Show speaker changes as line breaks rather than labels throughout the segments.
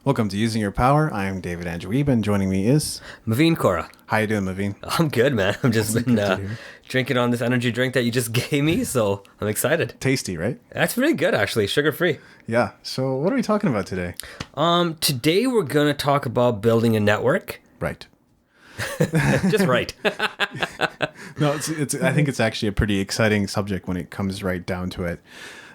Welcome to Using Your Power. I am David Andrew Wiebe, and joining me is
Maveen, Kaura.
How you doing, Maveen?
I'm good, man. I've just been
Good to hear.
drinking on this energy drink that you just gave me, so I'm excited.
Tasty, right?
That's really good, actually. Sugar free.
Yeah. So, what are we talking about today?
Today we're gonna talk about building a network.
Right.
Just right.
No, it's. I think it's actually a pretty exciting subject when it comes right down to it.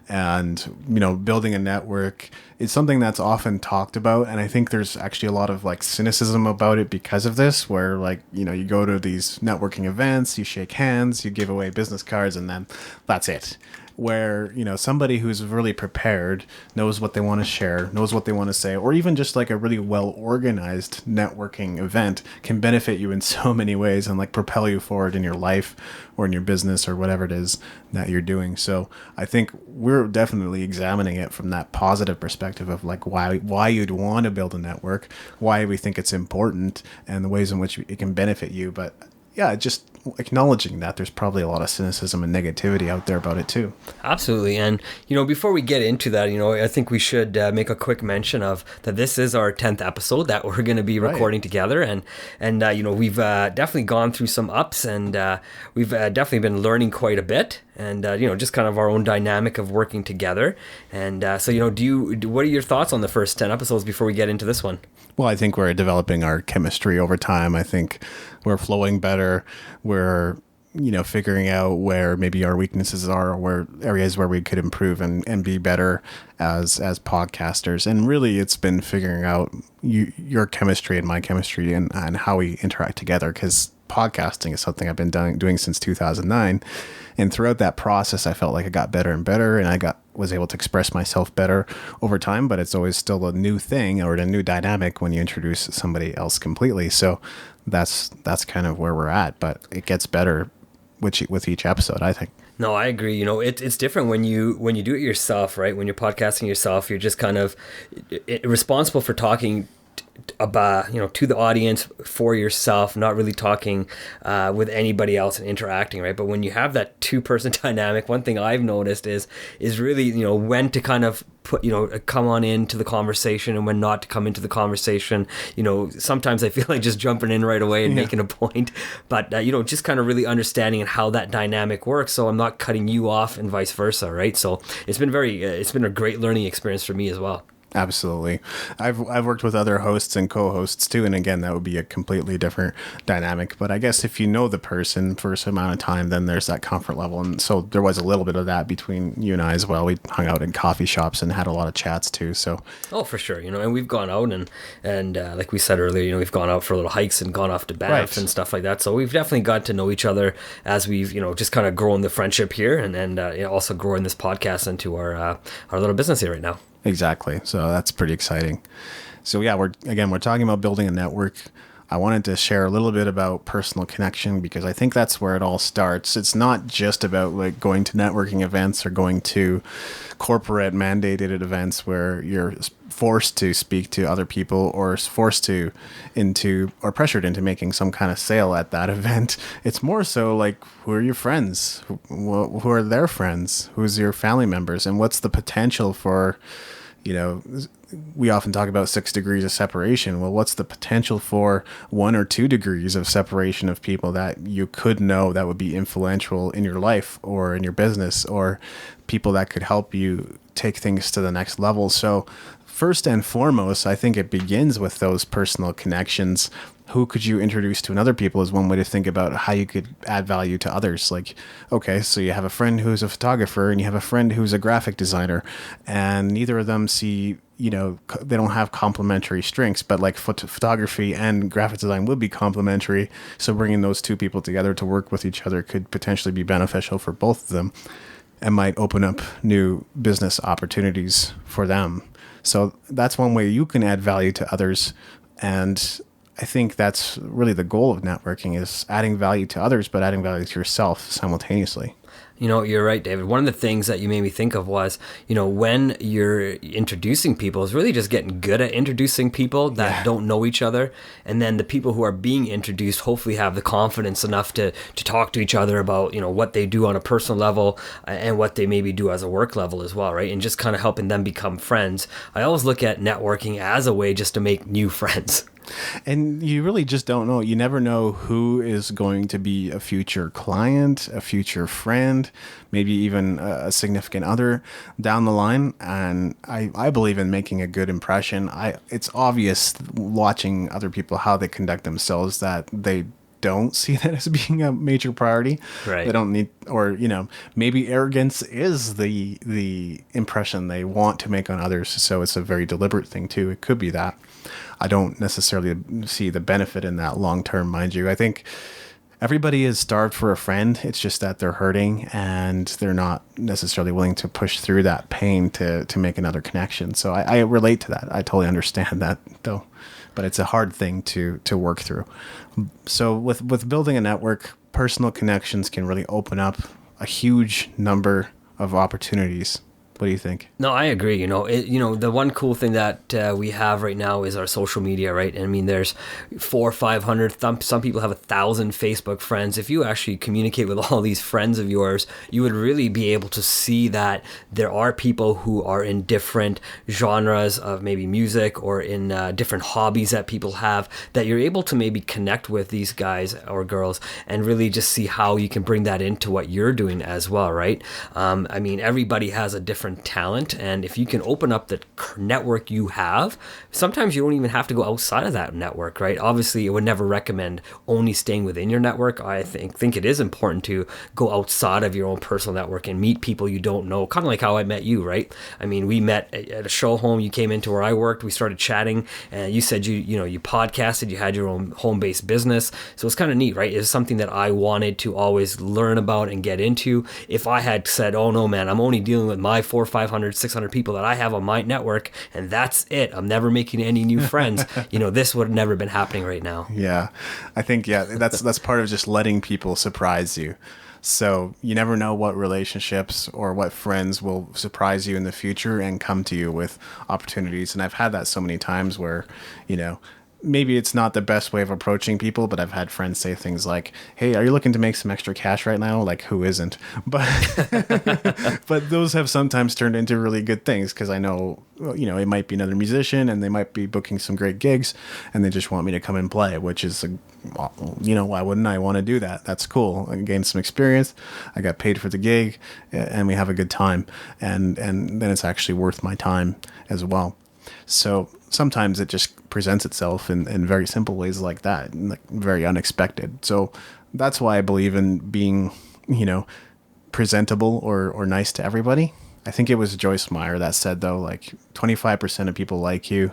And building a network is something that's often talked about, and I think there's actually a lot of like cynicism about it because of this, where you go to these networking events, you shake hands, you give away business cards, and then that's it. Where somebody who's really prepared, knows what they want to share, knows what they want to say, or even just like a really well organized networking event can benefit you in so many ways and like propel you forward in your life or in your business or whatever it is that you're doing. So I think we're definitely examining it from that positive perspective of like why you'd want to build a network, why we think it's important, and the ways in which it can benefit you. But yeah, just acknowledging that there's probably a lot of cynicism and negativity out there about it too.
Absolutely. And, before we get into that, I think we should make a quick mention of that this is our 10th episode that we're going to be recording together. And we've definitely gone through some ups, and we've definitely been learning quite a bit, and, just kind of our own dynamic of working together. And what are your thoughts on the first 10 episodes before we get into this one?
Well, I think we're developing our chemistry over time. I think we're flowing better. We're, figuring out where maybe our weaknesses are, or where areas where we could improve and be better as podcasters. And really, it's been figuring out your chemistry and my chemistry and how we interact together, because podcasting is something I've been doing since 2009. And throughout that process, I felt like I got better and better, and I was able to express myself better over time. But it's always still a new thing or a new dynamic when you introduce somebody else completely. So that's kind of where we're at. But it gets better with each episode, I think.
No, I agree. It's different when you do it yourself, right? When you're podcasting yourself, you're just kind of responsible for talking about to the audience for yourself, not really talking with anybody else and interacting, right? But when you have that two-person dynamic, one thing I've noticed is really when to kind of come on into the conversation and when not to come into the conversation. Sometimes I feel like just jumping in right away and making a point, but just kind of really understanding how that dynamic works, so I'm not cutting you off and vice versa, right? So it's been a great learning experience for me as well.
Absolutely. I've worked with other hosts and co-hosts too, and again, that would be a completely different dynamic. But I guess if you know the person for some amount of time, then there's that comfort level. And so there was a little bit of that between you and I as well. We hung out in coffee shops and had a lot of chats too. So
for sure, and we've gone out and like we said earlier, we've gone out for little hikes and gone off to Banff and stuff like that. So we've definitely got to know each other as we've just kind of grown the friendship here, and also growing this podcast into our little business here right now.
Exactly. So that's pretty exciting. So yeah, we're talking about building a network. I wanted to share a little bit about personal connection, because I think that's where it all starts. It's not just about like going to networking events or going to corporate mandated events where you're forced to speak to other people or forced to or pressured into making some kind of sale at that event. It's more so like, who are your friends? Who are their friends? Who's your family members? And what's the potential for, we often talk about 6 degrees of separation. Well, what's the potential for 1 or 2 degrees of separation of people that you could know that would be influential in your life or in your business, or people that could help you take things to the next level? So first and foremost, I think it begins with those personal connections. Who could you introduce to another people is one way to think about how you could add value to others. Like, okay, so you have a friend who's a photographer and you have a friend who's a graphic designer, and neither of them see, they don't have complementary strengths, but like photography and graphic design would be complementary. So bringing those two people together to work with each other could potentially be beneficial for both of them and might open up new business opportunities for them. So that's one way you can add value to others. And I think that's really the goal of networking, is adding value to others, but adding value to yourself simultaneously.
You know, you're right, David. One of the things that you made me think of was, you know, when you're introducing people, is really just getting good at introducing people that don't know each other. And then the people who are being introduced hopefully have the confidence enough to talk to each other about, you know, what they do on a personal level and what they maybe do as a work level as well, right? And just kind of helping them become friends. I always look at networking as a way just to make new friends.
And you really just don't know. You never know who is going to be a future client, a future friend, maybe even a significant other down the line. And I believe in making a good impression. It's obvious watching other people, how they conduct themselves, that they don't see that as being a major priority.
Right.
They don't need, or, you know, maybe arrogance is the impression they want to make on others. So it's a very deliberate thing too. It could be that. I don't necessarily see the benefit in that long term, mind you. I think everybody is starved for a friend. It's just that they're hurting and they're not necessarily willing to push through that pain to make another connection. So I relate to that. I totally understand that though, but it's a hard thing to work through. So with building a network, personal connections can really open up a huge number of opportunities. What do you think?
No, I agree. You know, the one cool thing that we have right now is our social media, right? I mean, there's 400 or 500. Some people have 1,000 Facebook friends. If you actually communicate with all these friends of yours, you would really be able to see that there are people who are in different genres of maybe music or in different hobbies that people have, that you're able to maybe connect with these guys or girls and really just see how you can bring that into what you're doing as well, right? I mean, everybody has a different talent, and if you can open up the network you have, sometimes you don't even have to go outside of that network, right? Obviously, I would never recommend only staying within your network. I think it is important to go outside of your own personal network and meet people you don't know, kind of like how I met you, right? I mean, we met at a show home. You came into where I worked, we started chatting, and you said you podcasted, you had your own home-based business, so it's kind of neat, right? It's something that I wanted to always learn about and get into. If I had said, oh no man, I'm only dealing with my 400, 500, 600 people that I have on my network, and that's it, I'm never making any new friends, this would have never been happening right now.
Yeah, I think, that's part of just letting people surprise you. So you never know what relationships or what friends will surprise you in the future and come to you with opportunities. And I've had that so many times where, maybe it's not the best way of approaching people, but I've had friends say things like, hey, are you looking to make some extra cash right now? Like, who isn't? But but those have sometimes turned into really good things, because I know, it might be another musician and they might be booking some great gigs and they just want me to come and play, which is, why wouldn't I want to do that? That's cool. I gained some experience. I got paid for the gig and we have a good time. And then it's actually worth my time as well. So sometimes it just presents itself in very simple ways like that, like very unexpected. So that's why I believe in being, presentable or nice to everybody. I think it was Joyce Meyer that said, though, like 25% of people like you,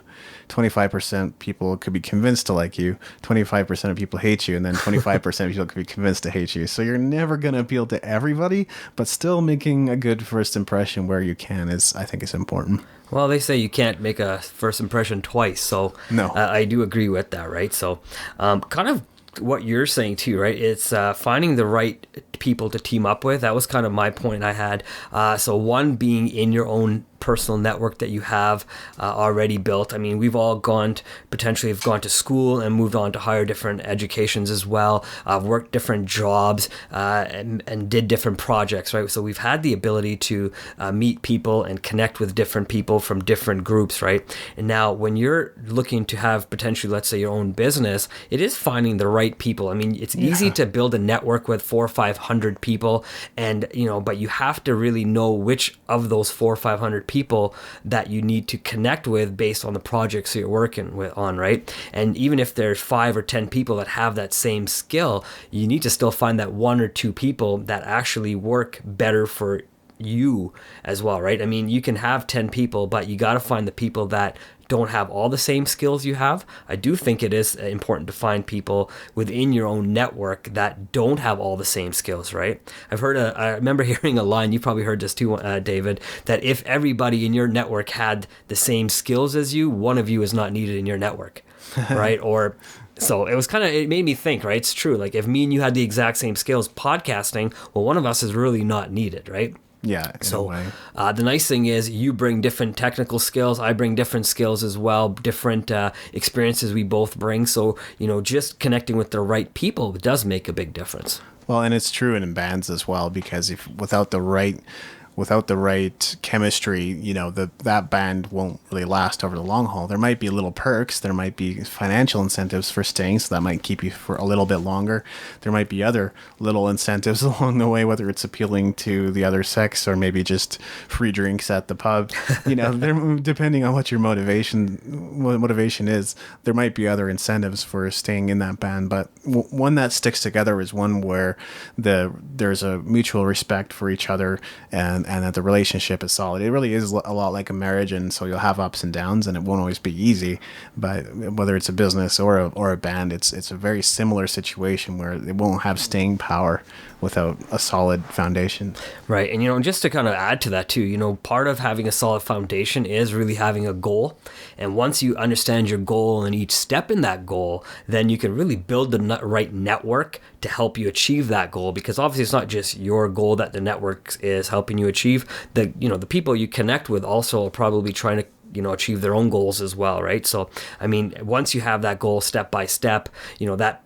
25% people could be convinced to like you, 25% of people hate you, and then 25% of people could be convinced to hate you. So you're never going to appeal to everybody, but still making a good first impression where you can I think is important.
Well, they say you can't make a first impression twice, so
no.
I do agree with that, right? So kind of what you're saying too, right? It's finding the right people to team up with. That was kind of my point I had. So one being in your own personal network that you have already built. I mean, we've all potentially have gone to school and moved on to higher different educations as well, worked different jobs and did different projects, right? So we've had the ability to meet people and connect with different people from different groups, right? And now when you're looking to have potentially, let's say, your own business, it is finding the right people. I mean, it's easy to build a network with 400 or 500 people, and but you have to really know which of those 400 or 500 people that you need to connect with based on the projects that you're working on, right? And even if there's 5 or 10 people that have that same skill, you need to still find that 1 or 2 people that actually work better for you as well, right? I mean, you can have 10 people, but you got to find the people that don't have all the same skills you have. I do think it is important to find people within your own network that don't have all the same skills, right? I remember hearing a line, you probably heard this too, David, that if everybody in your network had the same skills as you, one of you is not needed in your network, right? Or So it made me think, right? It's true. Like if me and you had the exact same skills podcasting, well, one of us is really not needed, right?
Yeah. In a way.
The nice thing is you bring different technical skills. I bring different skills as well, different experiences we both bring. So, just connecting with the right people does make a big difference.
Well, and it's true in bands as well, because if without the right chemistry, that band won't really last over the long haul. There might be little perks, there might be financial incentives for staying, so that might keep you for a little bit longer. There might be other little incentives along the way, whether it's appealing to the other sex or maybe just free drinks at the pub. Depending on what your motivation is, there might be other incentives for staying in that band. But one that sticks together is one where there's a mutual respect for each other, and that the relationship is solid. It really is a lot like a marriage, and so you'll have ups and downs, and it won't always be easy. But whether it's a business or a band, it's a very similar situation where it won't have staying power without a solid foundation.
Right. And, just to kind of add to that too, part of having a solid foundation is really having a goal. And once you understand your goal and each step in that goal, then you can really build the right network to help you achieve that goal. Because obviously it's not just your goal that the network is helping you achieve. The people you connect with also are probably trying to achieve their own goals as well, right? So, once you have that goal step by step, that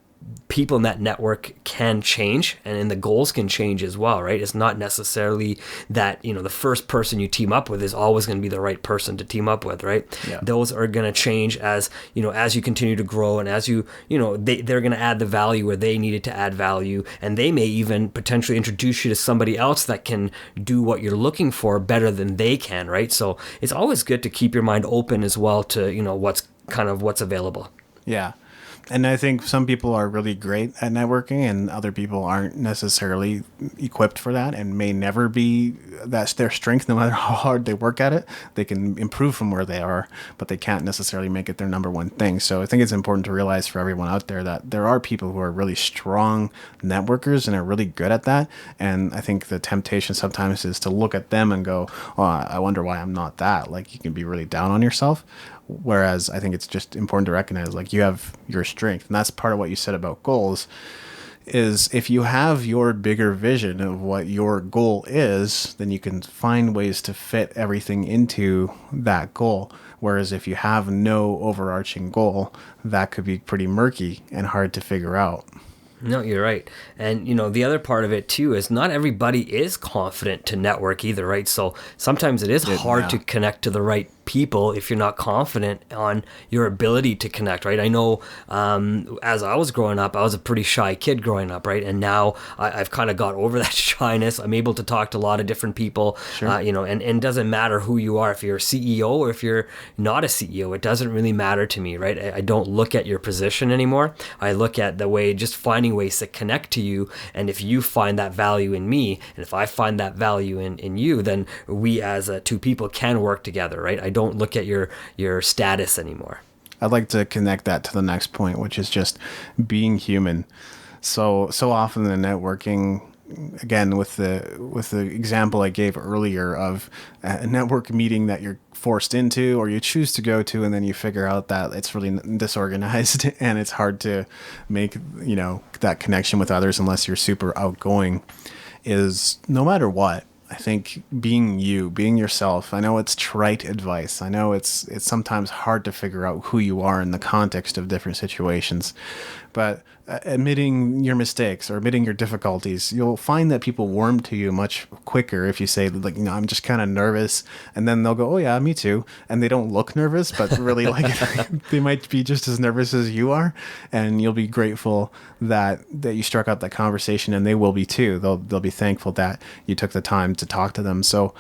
people in that network can change, and then the goals can change as well, right? It's not necessarily that, the first person you team up with is always going to be the right person to team up with, right?
Yeah.
Those are going to change as you continue to grow, and as they're going to add the value where they needed to add value, and they may even potentially introduce you to somebody else that can do what you're looking for better than they can, right? So it's always good to keep your mind open as well to, what's available.
Yeah. And I think some people are really great at networking, and other people aren't necessarily equipped for that, and may never be. That's their strength. No matter how hard they work at it, they can improve from where they are, but they can't necessarily make it their number one thing. So I think it's important to realize for everyone out there that there are people who are really strong networkers and are really good at that. And I think the temptation sometimes is to look at them and go, "Oh, I wonder why I'm not that." Like, you can be really down on yourself. Whereas I think it's just important to recognize, like, you have your strength. And that's part of what you said about goals, is if you have your bigger vision of what your goal is, then you can find ways to fit everything into that goal. Whereas if you have no overarching goal, that could be pretty murky and hard to figure out.
No, you're right. And, the other part of it too is not everybody is confident to network either, right? So sometimes it is hard to connect to the right people if you're not confident on your ability to connect, right? I know as I was growing up, I was a pretty shy kid growing up, right? And now I've kind of got over that shyness. I'm able to talk to a lot of different people,
Sure.
And it doesn't matter who you are, if you're a CEO or if you're not a CEO, it doesn't really matter to me, right? I don't look at your position anymore. I look at the way, just finding ways to connect to you. And if you find that value in me, and if I find that value in you, then we as two people can work together, right? I don't look at your status anymore.
I'd like to connect that to the next point, which is just being human. So often in networking, again, with the example I gave earlier of a network meeting that you're forced into or you choose to go to, and then you figure out that it's really disorganized and it's hard to make, that connection with others unless you're super outgoing, is no matter what, I think being yourself. I know it's trite advice. I know it's sometimes hard to figure out who you are in the context of different situations, but admitting your mistakes or admitting your difficulties, you'll find that people warm to you much quicker if you say, like, I'm just kind of nervous, and then they'll go, oh yeah, me too, and they don't look nervous, but really, like, they might be just as nervous as you are, and you'll be grateful that you struck up that conversation, and they will be too. They'll be thankful that you took the time to talk to them. So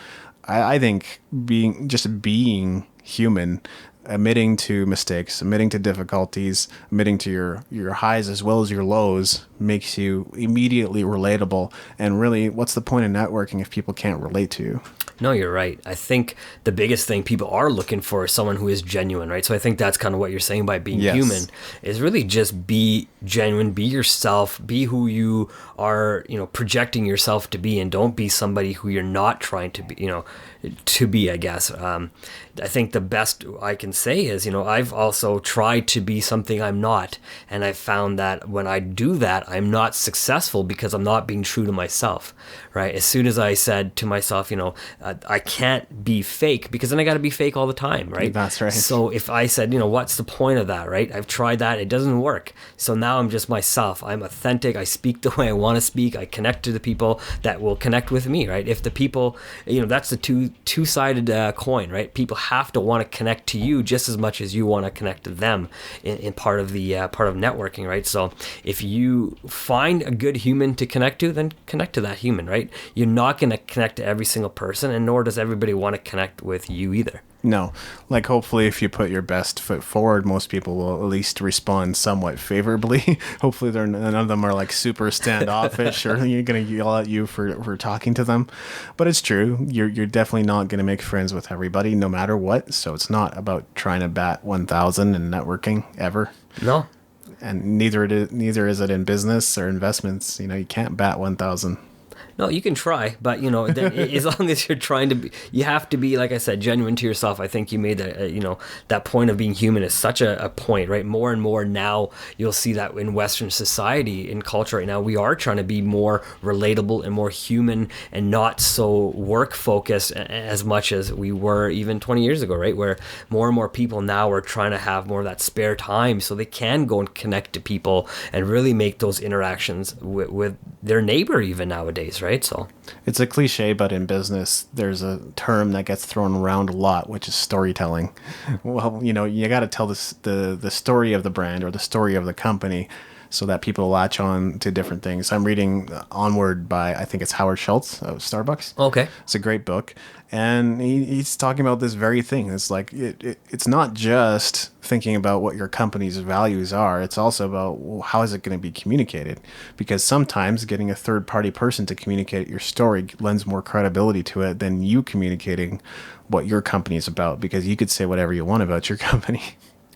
I think being human, admitting to mistakes, admitting to difficulties, admitting to your highs as well as your lows, makes you immediately relatable. And really, what's the point of networking if people can't relate to you?
No, you're right. I think the biggest thing people are looking for is someone who is genuine, right? So I think that's kind of what you're saying by being human, is really just be genuine, be yourself, be who you are, projecting yourself to be, and don't be somebody who you're not trying to be, I guess. I think the best I can say is, I've also tried to be something I'm not. And I found that when I do that, I'm not successful because I'm not being true to myself, right? As soon as I said to myself, I can't be fake, because then I got to be fake all the time, right?
That's right.
So if I said, what's the point of that, right? I've tried that. It doesn't work. So now I'm just myself. I'm authentic. I speak the way I want to speak. I connect to the people that will connect with me, right? If the people, that's the two-sided coin, right? People have to want to connect to you just as much as you want to connect to them in part of networking, right? So if you find a good human to connect to, then connect to that human, right? You're not going to connect to every single person, and nor does everybody want to connect with you either.
No, like hopefully if you put your best foot forward, most people will at least respond somewhat favorably. Hopefully none of them are like super standoffish or you're going to yell at you for talking to them. But it's true. You're definitely not going to make friends with everybody no matter what. So it's not about trying to bat 1,000 in networking ever.
No.
And neither is it in business or investments. You can't bat 1,000.
No, you can try, but as long as you're trying to be, you have to be, like I said, genuine to yourself. I think you made that, that point of being human is such a point, right? More and more now, you'll see that in Western society, in culture right now, we are trying to be more relatable and more human and not so work focused as much as we were even 20 years ago, right? Where more and more people now are trying to have more of that spare time so they can go and connect to people and really make those interactions with their neighbor even nowadays, right? So
it's a cliche, but in business, there's a term that gets thrown around a lot, which is storytelling. Well, you got to tell the story of the brand or the story of the company so that people latch on to different things. I'm reading Onward by, I think it's Howard Schultz of Starbucks.
Okay.
It's a great book. And he's talking about this very thing. It's like, it's not just thinking about what your company's values are. It's also about how is it going to be communicated? Because sometimes getting a third-party person to communicate your story lends more credibility to it than you communicating what your company is about, because you could say whatever you want about your company.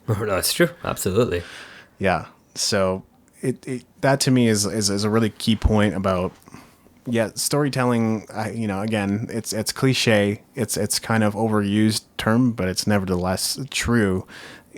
No, that's true. Absolutely.
Yeah. So that to me is a really key point about, storytelling. Again, it's cliche. It's kind of overused term, but it's nevertheless true.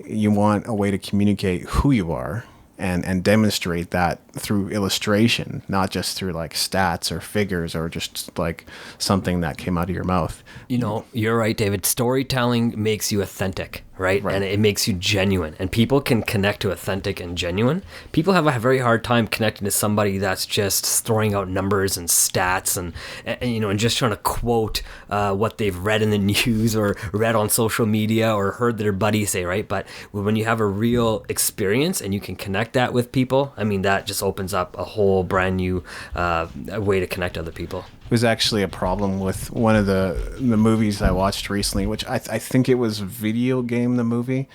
You want a way to communicate who you are and demonstrate that through illustration, not just through like stats or figures or just like something that came out of your mouth.
You're right, David. Storytelling makes you authentic, right? And it makes you genuine. And people can connect to authentic and genuine. People have a very hard time connecting to somebody that's just throwing out numbers and stats and just trying to quote what they've read in the news or read on social media or heard their buddies say, right? But when you have a real experience and you can connect that with people, I mean, that just opens up a whole brand new way to connect to other people.
It was actually a problem with one of the movies I watched recently, which I think it was Video Game the movie.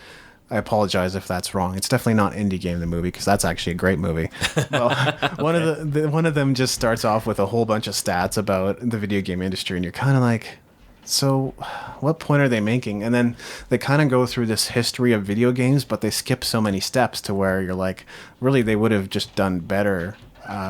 I apologize if that's wrong. It's definitely not Indie Game the movie, because that's actually a great movie. Well, one of them just starts off with a whole bunch of stats about the video game industry, and you're kind of like, so what point are they making? And then they kind of go through this history of video games, but they skip so many steps to where you're like, really, they would have just done better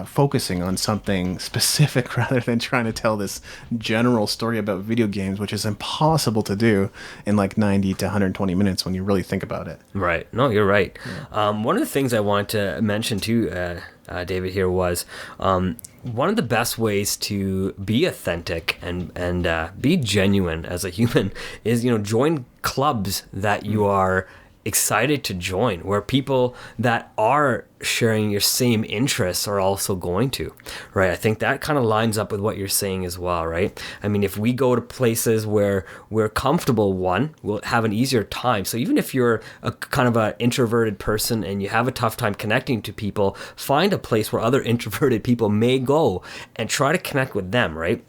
focusing on something specific rather than trying to tell this general story about video games, which is impossible to do in like 90 to 120 minutes when you really think about it.
Right. No, you're right. Yeah. One of the things I wanted to mention too, David, here was one of the best ways to be authentic and be genuine as a human is, join clubs that you are excited to join, where people that are sharing your same interests are also going to, right? I think that kind of lines up with what you're saying as well, right? I mean, if we go to places where we're comfortable, we'll have an easier time. So even if you're a kind of an introverted person and you have a tough time connecting to people, find a place where other introverted people may go and try to connect with them, right?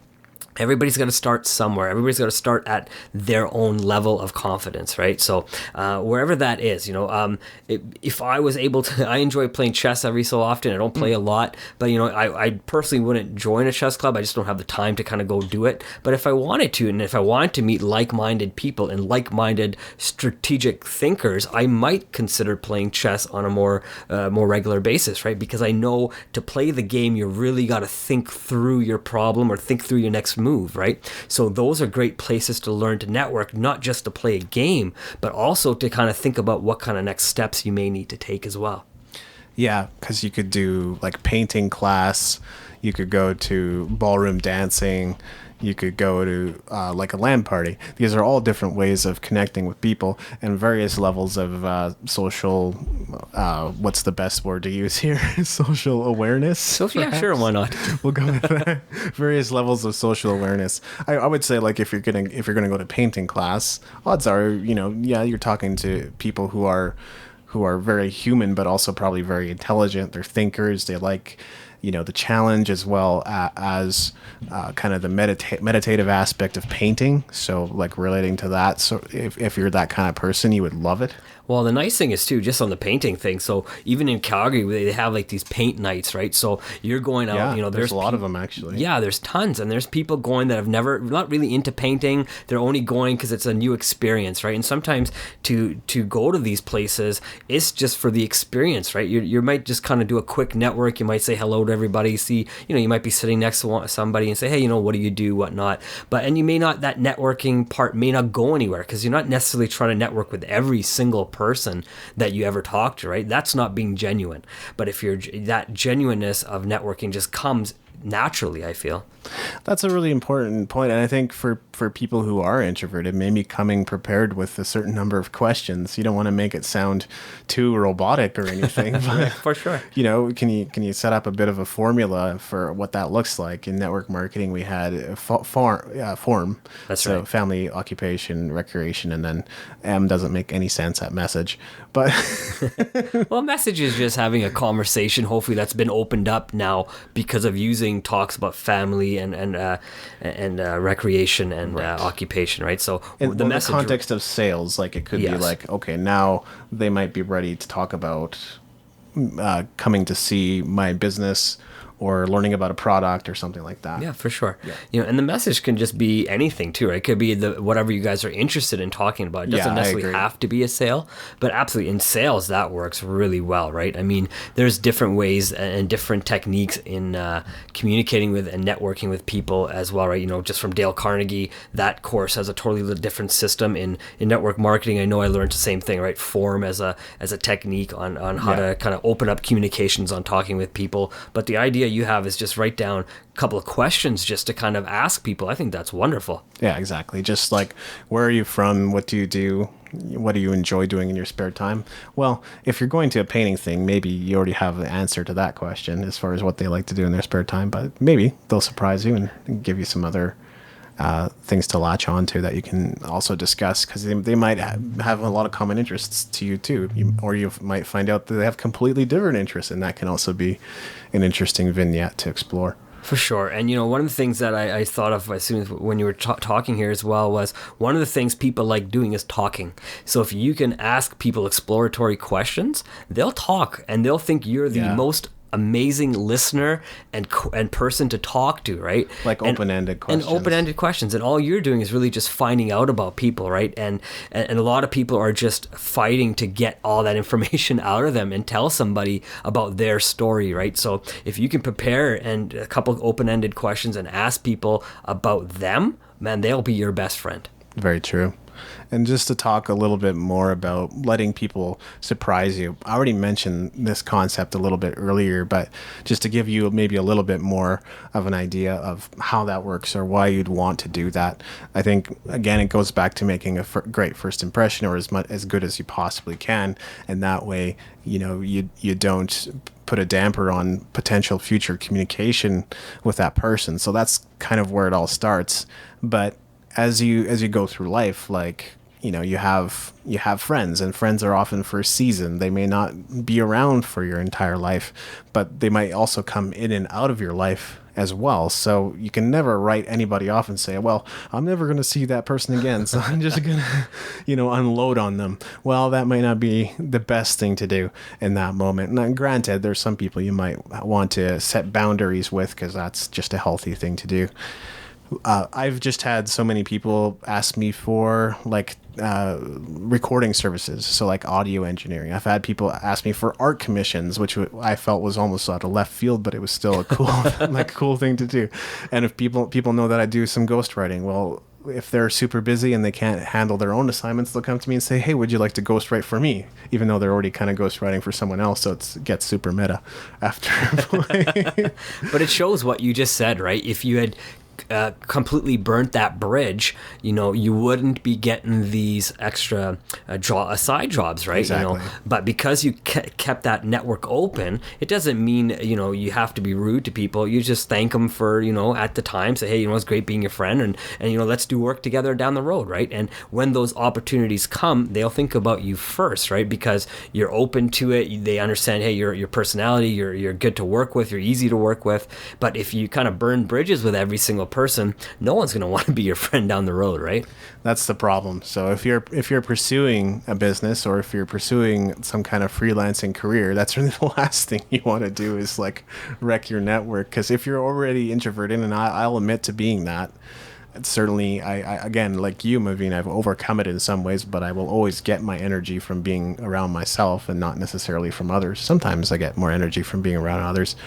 Everybody's got to start somewhere. Everybody's got to start at their own level of confidence, right? So wherever that is, if I was able to, I enjoy playing chess every so often. I don't play a lot, but I personally wouldn't join a chess club. I just don't have the time to kind of go do it. But if I wanted to, and if I wanted to meet like-minded people and like-minded strategic thinkers, I might consider playing chess on a more regular basis, right? Because I know to play the game, you really got to think through your problem or think through your next move. move, right? So those are great places to learn to network, not just to play a game, but also to kind of think about what kind of next steps you may need to take as well.
Yeah, because you could do like painting class, you could go to ballroom dancing, you could go to like a LAN party. These are all different ways of connecting with people and various levels of social. What's the best word to use here? Social awareness.
So yeah, sure, why not?
We'll go with that. Various levels of social awareness. I would say like if you're gonna go to painting class, odds are you're talking to people who are very human, but also probably very intelligent. They're thinkers. They like, the challenge as well as kind of the meditative aspect of painting. So like relating to that. So if you're that kind of person, you would love it.
Well, the nice thing is too, just on the painting thing. So even in Calgary, they have like these paint nights, right? So you're going out,
there's a lot of them actually.
Yeah, there's tons, and there's people going that have not really into painting. They're only going because it's a new experience, right? And sometimes to go to these places, it's just for the experience, right? You might just kind of do a quick network. You might say hello to everybody. See, you might be sitting next to somebody and say, hey, what do you do, whatnot. And you may not, that networking part may not go anywhere because you're not necessarily trying to network with every single person that you ever talk to, right? That's not being genuine. But if that genuineness of networking just comes naturally, I feel.
That's a really important point. And I think for people who are introverted, maybe coming prepared with a certain number of questions. You don't want to make it sound too robotic or anything. But,
for sure.
Can you set up a bit of a formula for what that looks like? In network marketing, we had a form.
That's
so
right.
Family, occupation, recreation, and then M doesn't make any sense at message. But
well, message is just having a conversation. Hopefully that's been opened up now because of using talks about family and recreation and
right.
Occupation, right? So
in
the message,
the context of sales, like it could be like, okay, now they might be ready to talk about coming to see my business or learning about a product or something like that.
Yeah, for sure.
Yeah.
And the message can just be anything too, right? It could be whatever you guys are interested in talking about. It doesn't necessarily have to be a sale, but absolutely in sales, that works really well, right? I mean, there's different ways and different techniques in communicating with and networking with people as well, right? Just from Dale Carnegie, that course has a totally different system in network marketing. I know I learned the same thing, right? Form as a technique on how to kind of open up communications on talking with people. But the idea you have is just write down a couple of questions just to kind of ask people. I think that's wonderful.
Yeah, exactly. Just like, where are you from? What do you do? What do you enjoy doing in your spare time? Well, if you're going to a painting thing, maybe you already have the answer to that question as far as what they like to do in their spare time, but maybe they'll surprise you and give you some other things to latch on to that you can also discuss, because they might have a lot of common interests to you too, or you might find out that they have completely different interests, and that can also be an interesting vignette to explore.
For sure. And, one of the things that I thought of as soon as when you were talking here as well was one of the things people like doing is talking. So if you can ask people exploratory questions, they'll talk and they'll think you're the most amazing listener and person to talk to, right?
Like open-ended questions.
And open-ended questions. And all you're doing is really just finding out about people, right? And a lot of people are just fighting to get all that information out of them and tell somebody about their story, right? So if you can prepare and a couple of open-ended questions and ask people about them, man, they'll be your best friend.
Very true. And just to talk a little bit more about letting people surprise you. I already mentioned this concept a little bit earlier, but just to give you maybe a little bit more of an idea of how that works or why you'd want to do that. I think, again, it goes back to making a great first impression, or as good as you possibly can. And that way, you don't put a damper on potential future communication with that person. So that's kind of where it all starts. But as you go through life, like, you have friends, and friends are often for a season. They may not be around for your entire life, but they might also come in and out of your life as well. So you can never write anybody off and say, well, I'm never going to see that person again, so I'm just going to, unload on them. Well, that might not be the best thing to do in that moment. Now, granted, there's some people you might want to set boundaries with, because that's just a healthy thing to do. I've just had so many people ask me for like recording services, so like audio engineering. I've had people ask me for art commissions, which I felt was almost out of left field, but it was still a cool like cool thing to do. And if people know that I do some ghostwriting, well, if they're super busy and they can't handle their own assignments, they'll come to me and say, hey, would you like to ghostwrite for me? Even though they're already kind of ghostwriting for someone else. So it gets super meta after.
But it shows what you just said, right? If you had completely burnt that bridge, you wouldn't be getting these extra side jobs, right?
Exactly.
But because you kept that network open, it doesn't mean you have to be rude to people. You just thank them for at the time, say, hey, it's great being your friend, and let's do work together down the road, right? And when those opportunities come, they'll think about you first, right? Because you're open to it. They understand, hey, your personality, you're good to work with, you're easy to work with. But if you kind of burn bridges with every single person, no one's going to want to be your friend down the road, right?
That's the problem. So if you're pursuing a business, or if you're pursuing some kind of freelancing career, that's really the last thing you want to do is like wreck your network. Because if you're already introverted, and I'll admit to being that, certainly I again, like you, Maveen, I've overcome it in some ways, but I will always get my energy from being around myself and not necessarily from others. Sometimes I get more energy from being around others.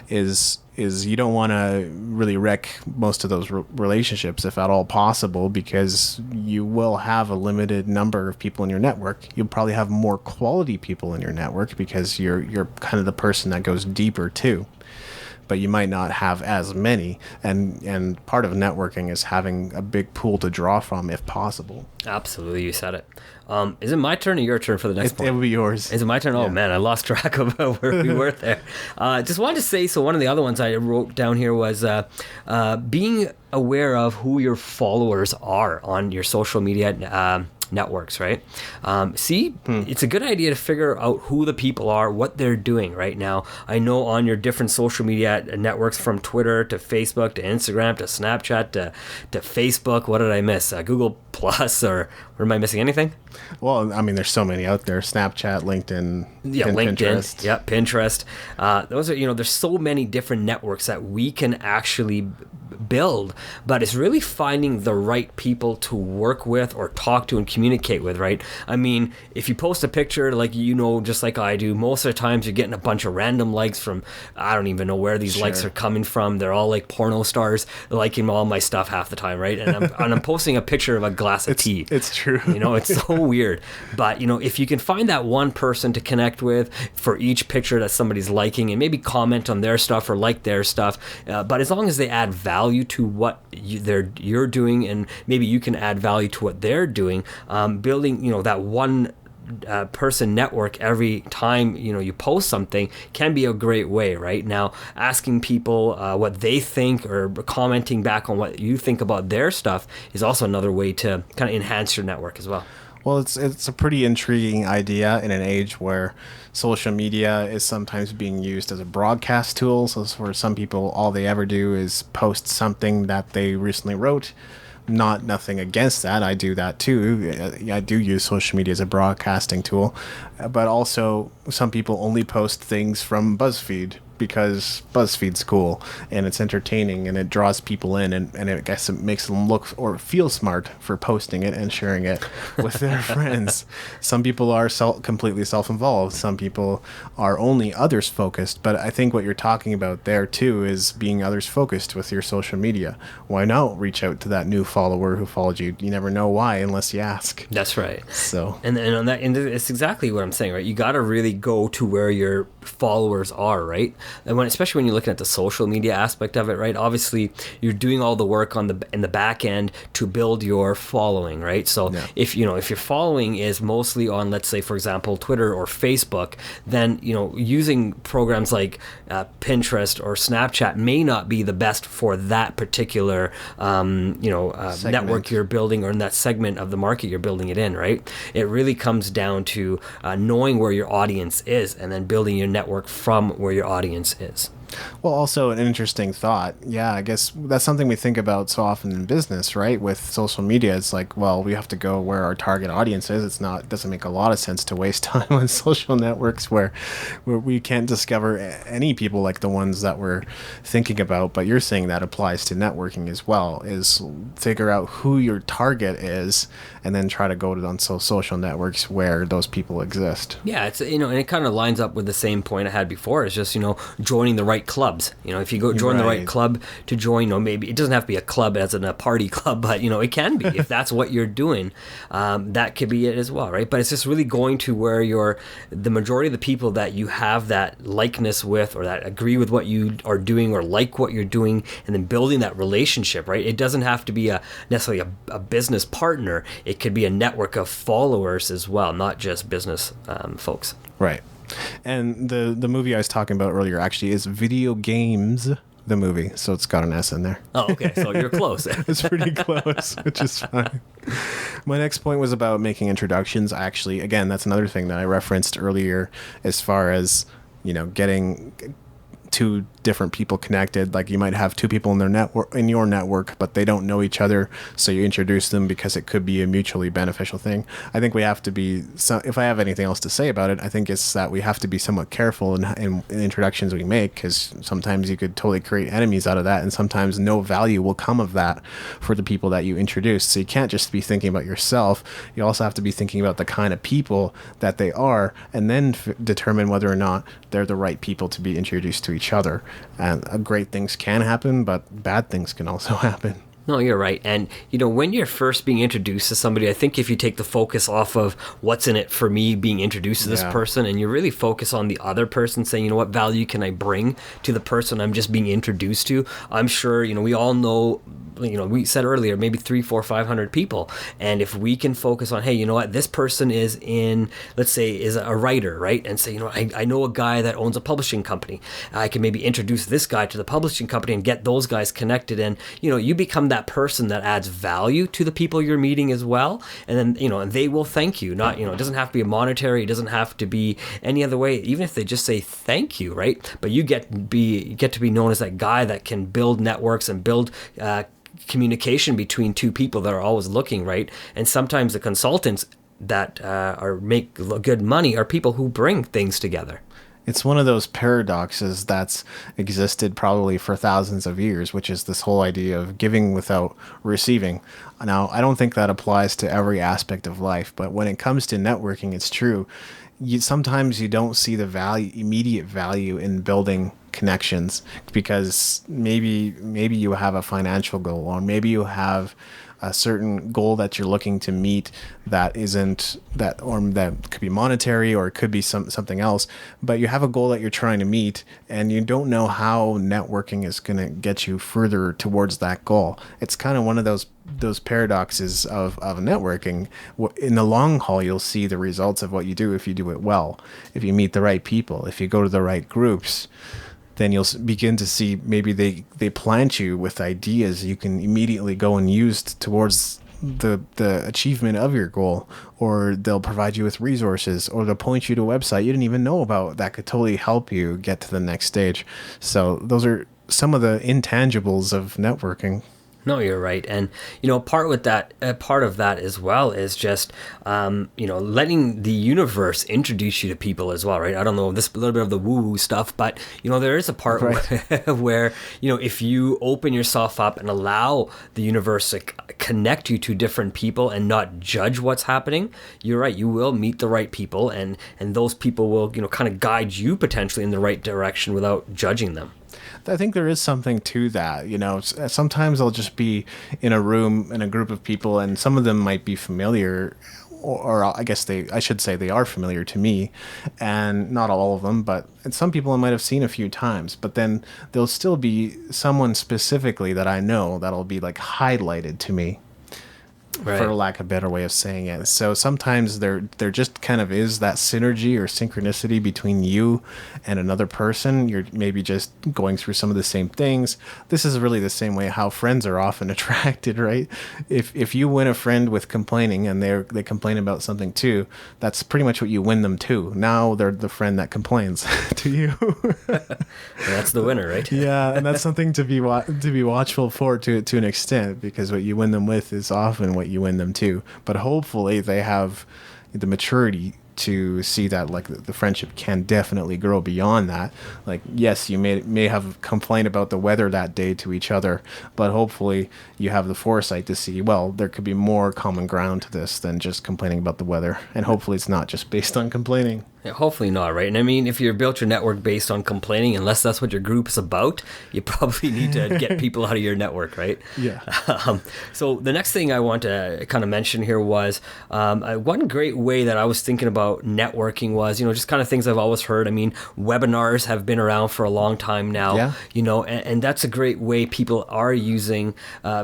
Is you don't want to really wreck most of those relationships, if at all possible, because you will have a limited number of people in your network. You'll probably have more quality people in your network because you're kind of the person that goes deeper too. But you might not have as many, and part of networking is having a big pool to draw from if possible.
Absolutely, you said it. Is it my turn or your turn for the next point?
It will be yours.
Is it my turn? Oh, man, I lost track of where we were there. Just wanted to say, so one of the other ones I wrote down here was being aware of who your followers are on your social media networks, right? It's a good idea to figure out who the people are, what they're doing right now. I know on your different social media networks, from Twitter to Facebook to Instagram to Snapchat to Facebook, what did I miss? Google Plus, or am I missing anything?
Well, I mean, there's so many out there: Snapchat, LinkedIn,
LinkedIn,
Pinterest.
Yeah, Pinterest. Those are, there's so many different networks that we can actually build, but it's really finding the right people to work with or talk to and communicate with, right? I mean, if you post a picture, like, just like I do, most of the times you're getting a bunch of random likes from, I don't even know where these likes are coming from. They're all like porno stars liking all my stuff half the time, right? And I'm posting a picture of a glass of tea.
It's true.
It's so weird. But, if you can find that one person to connect with for each picture that somebody's liking, and maybe comment on their stuff or like their stuff, but as long as they add value to what you're doing, and maybe you can add value to what they're doing, building that one person network every time you post something can be a great way. Right now, asking people what they think, or commenting back on what you think about their stuff, is also another way to kind of enhance your network as well.
Well, it's a pretty intriguing idea in an age where social media is sometimes being used as a broadcast tool. So for some people, all they ever do is post something that they recently wrote. Nothing against that. I do that too. I do use social media as a broadcasting tool. But also, some people only post things from BuzzFeed because BuzzFeed's cool and it's entertaining and it draws people in, and I guess it makes them look or feel smart for posting it and sharing it with their friends. Some people are completely self-involved. Some people are only others focused. But I think what you're talking about there too is being others focused with your social media. Why not reach out to that new follower who followed you? You never know why unless you ask.
That's right.
So
and on that, and it's exactly what I'm saying, right? You got to really go to where your followers are, right? And especially when you're looking at the social media aspect of it, right? Obviously, you're doing all the work in the back end to build your following, right? So if your following is mostly on, let's say, for example, Twitter or Facebook, then using programs like Pinterest or Snapchat may not be the best for that particular network you're building, or in that segment of the market you're building it in, right? It really comes down to knowing where your audience is, and then building your network from where your audience is.
Well, also an interesting thought. Yeah, I guess that's something we think about so often in business, right? With social media, it's like, well, we have to go where our target audience is. It doesn't make a lot of sense to waste time on social networks where we can't discover any people like the ones that we're thinking about. But you're saying that applies to networking as well, is figure out who your target is and then try to go to on social networks where those people exist.
Yeah, it's, and it kind of lines up with the same point I had before. It's just, joining the right clubs. If you go join the right club to join, maybe it doesn't have to be a club as in a party club, but it can be if that's what you're doing. That could be it as well, right? But it's just really going to where the majority of the people that you have that likeness with, or that agree with what you are doing or like what you're doing, and then building that relationship, right? It doesn't have to be necessarily a business partner. It could be a network of followers as well, not just business folks.
Right. And the movie I was talking about earlier actually is Video Games, the movie. So it's got an S in there.
Oh, okay. So you're close.
It's pretty close, which is fine. My next point was about making introductions. Actually, again, that's another thing that I referenced earlier as far as, getting two different people connected. Like you might have two people in your network, but they don't know each other, so you introduce them because it could be a mutually beneficial thing. I think we have to be, if I have anything else to say about it, I think it's that we have to be somewhat careful in introductions we make, because sometimes you could totally create enemies out of that, and sometimes no value will come of that for the people that you introduce. So you can't just be thinking about yourself. You also have to be thinking about the kind of people that they are, and then determine whether or not they're the right people to be introduced to each other. And great things can happen, but bad things can also happen.
No, you're right. And, when you're first being introduced to somebody, I think if you take the focus off of what's in it for me being introduced to this person, and you really focus on the other person, saying, what value can I bring to the person I'm just being introduced to? I'm sure, we all know, we said earlier, maybe 300, 400, 500 people. And if we can focus on, hey, this person is let's say, is a writer, right? And say, I know a guy that owns a publishing company. I can maybe introduce this guy to the publishing company and get those guys connected. And, you become that person that adds value to the people you're meeting as well. And then, and they will thank you. Not, it doesn't have to be a monetary, it doesn't have to be any other way, even if they just say thank you, right? But you get to be known as that guy that can build networks and build communication between two people that are always looking, right? And sometimes the consultants that make good money are people who bring things together.
It's one of those paradoxes that's existed probably for thousands of years, which is this whole idea of giving without receiving. Now, I don't think that applies to every aspect of life, but when it comes to networking, it's true. Sometimes you don't see the immediate value in building connections, because maybe you have a financial goal, or maybe you have a certain goal that you're looking to meet that isn't that, or that could be monetary, or it could be something else, but you have a goal that you're trying to meet and you don't know how networking is going to get you further towards that goal. It's kind of one of those paradoxes of networking. In the long haul, you'll see the results of what you do if you do it well, if you meet the right people, if you go to the right groups. Then you'll begin to see maybe they plant you with ideas you can immediately go and use towards the achievement of your goal, or they'll provide you with resources, or they'll point you to a website you didn't even know about that could totally help you get to the next stage. So those are some of the intangibles of networking.
No, you're right. And, part of that as well is just, letting the universe introduce you to people as well, right? I don't know, this a little bit of the woo-woo stuff, but, there is a part right. where, if you open yourself up and allow the universe to connect you to different people and not judge what's happening, you're right, you will meet the right people, and those people will, kind of guide you potentially in the right direction without judging them.
I think there is something to that. Sometimes I'll just be in a room in a group of people, and some of them might be familiar, or I guess I should say they are familiar to me, and not all of them, but some people I might have seen a few times. But then there'll still be someone specifically that I know that'll be like highlighted to me.
Right.
for lack of a better way of saying it. So sometimes there just kind of is that synergy or synchronicity between you and another person. You're maybe just going through some of the same things. This is really the same way how friends are often attracted, right? If you win a friend with complaining and they complain about something too, that's pretty much what you win them to. Now they're the friend that complains to you.
That's the winner, right?
Yeah, and that's something to be watchful for to an extent, because what you win them with is often what you win them to. But hopefully they have the maturity to see that like the friendship can definitely grow beyond that. Like, yes, you may have complained about the weather that day to each other, but hopefully you have the foresight to see, well, there could be more common ground to this than just complaining about the weather, and hopefully it's not just based on complaining.
Yeah, hopefully not, right? And I mean, if you're built your network based on complaining, unless that's what your group is about, you probably need to get people out of your network, right?
Yeah.
So the next thing I want to kind of mention here was one great way that I was thinking about networking was, just kind of things I've always heard. I mean, webinars have been around for a long time now, and that's a great way people are using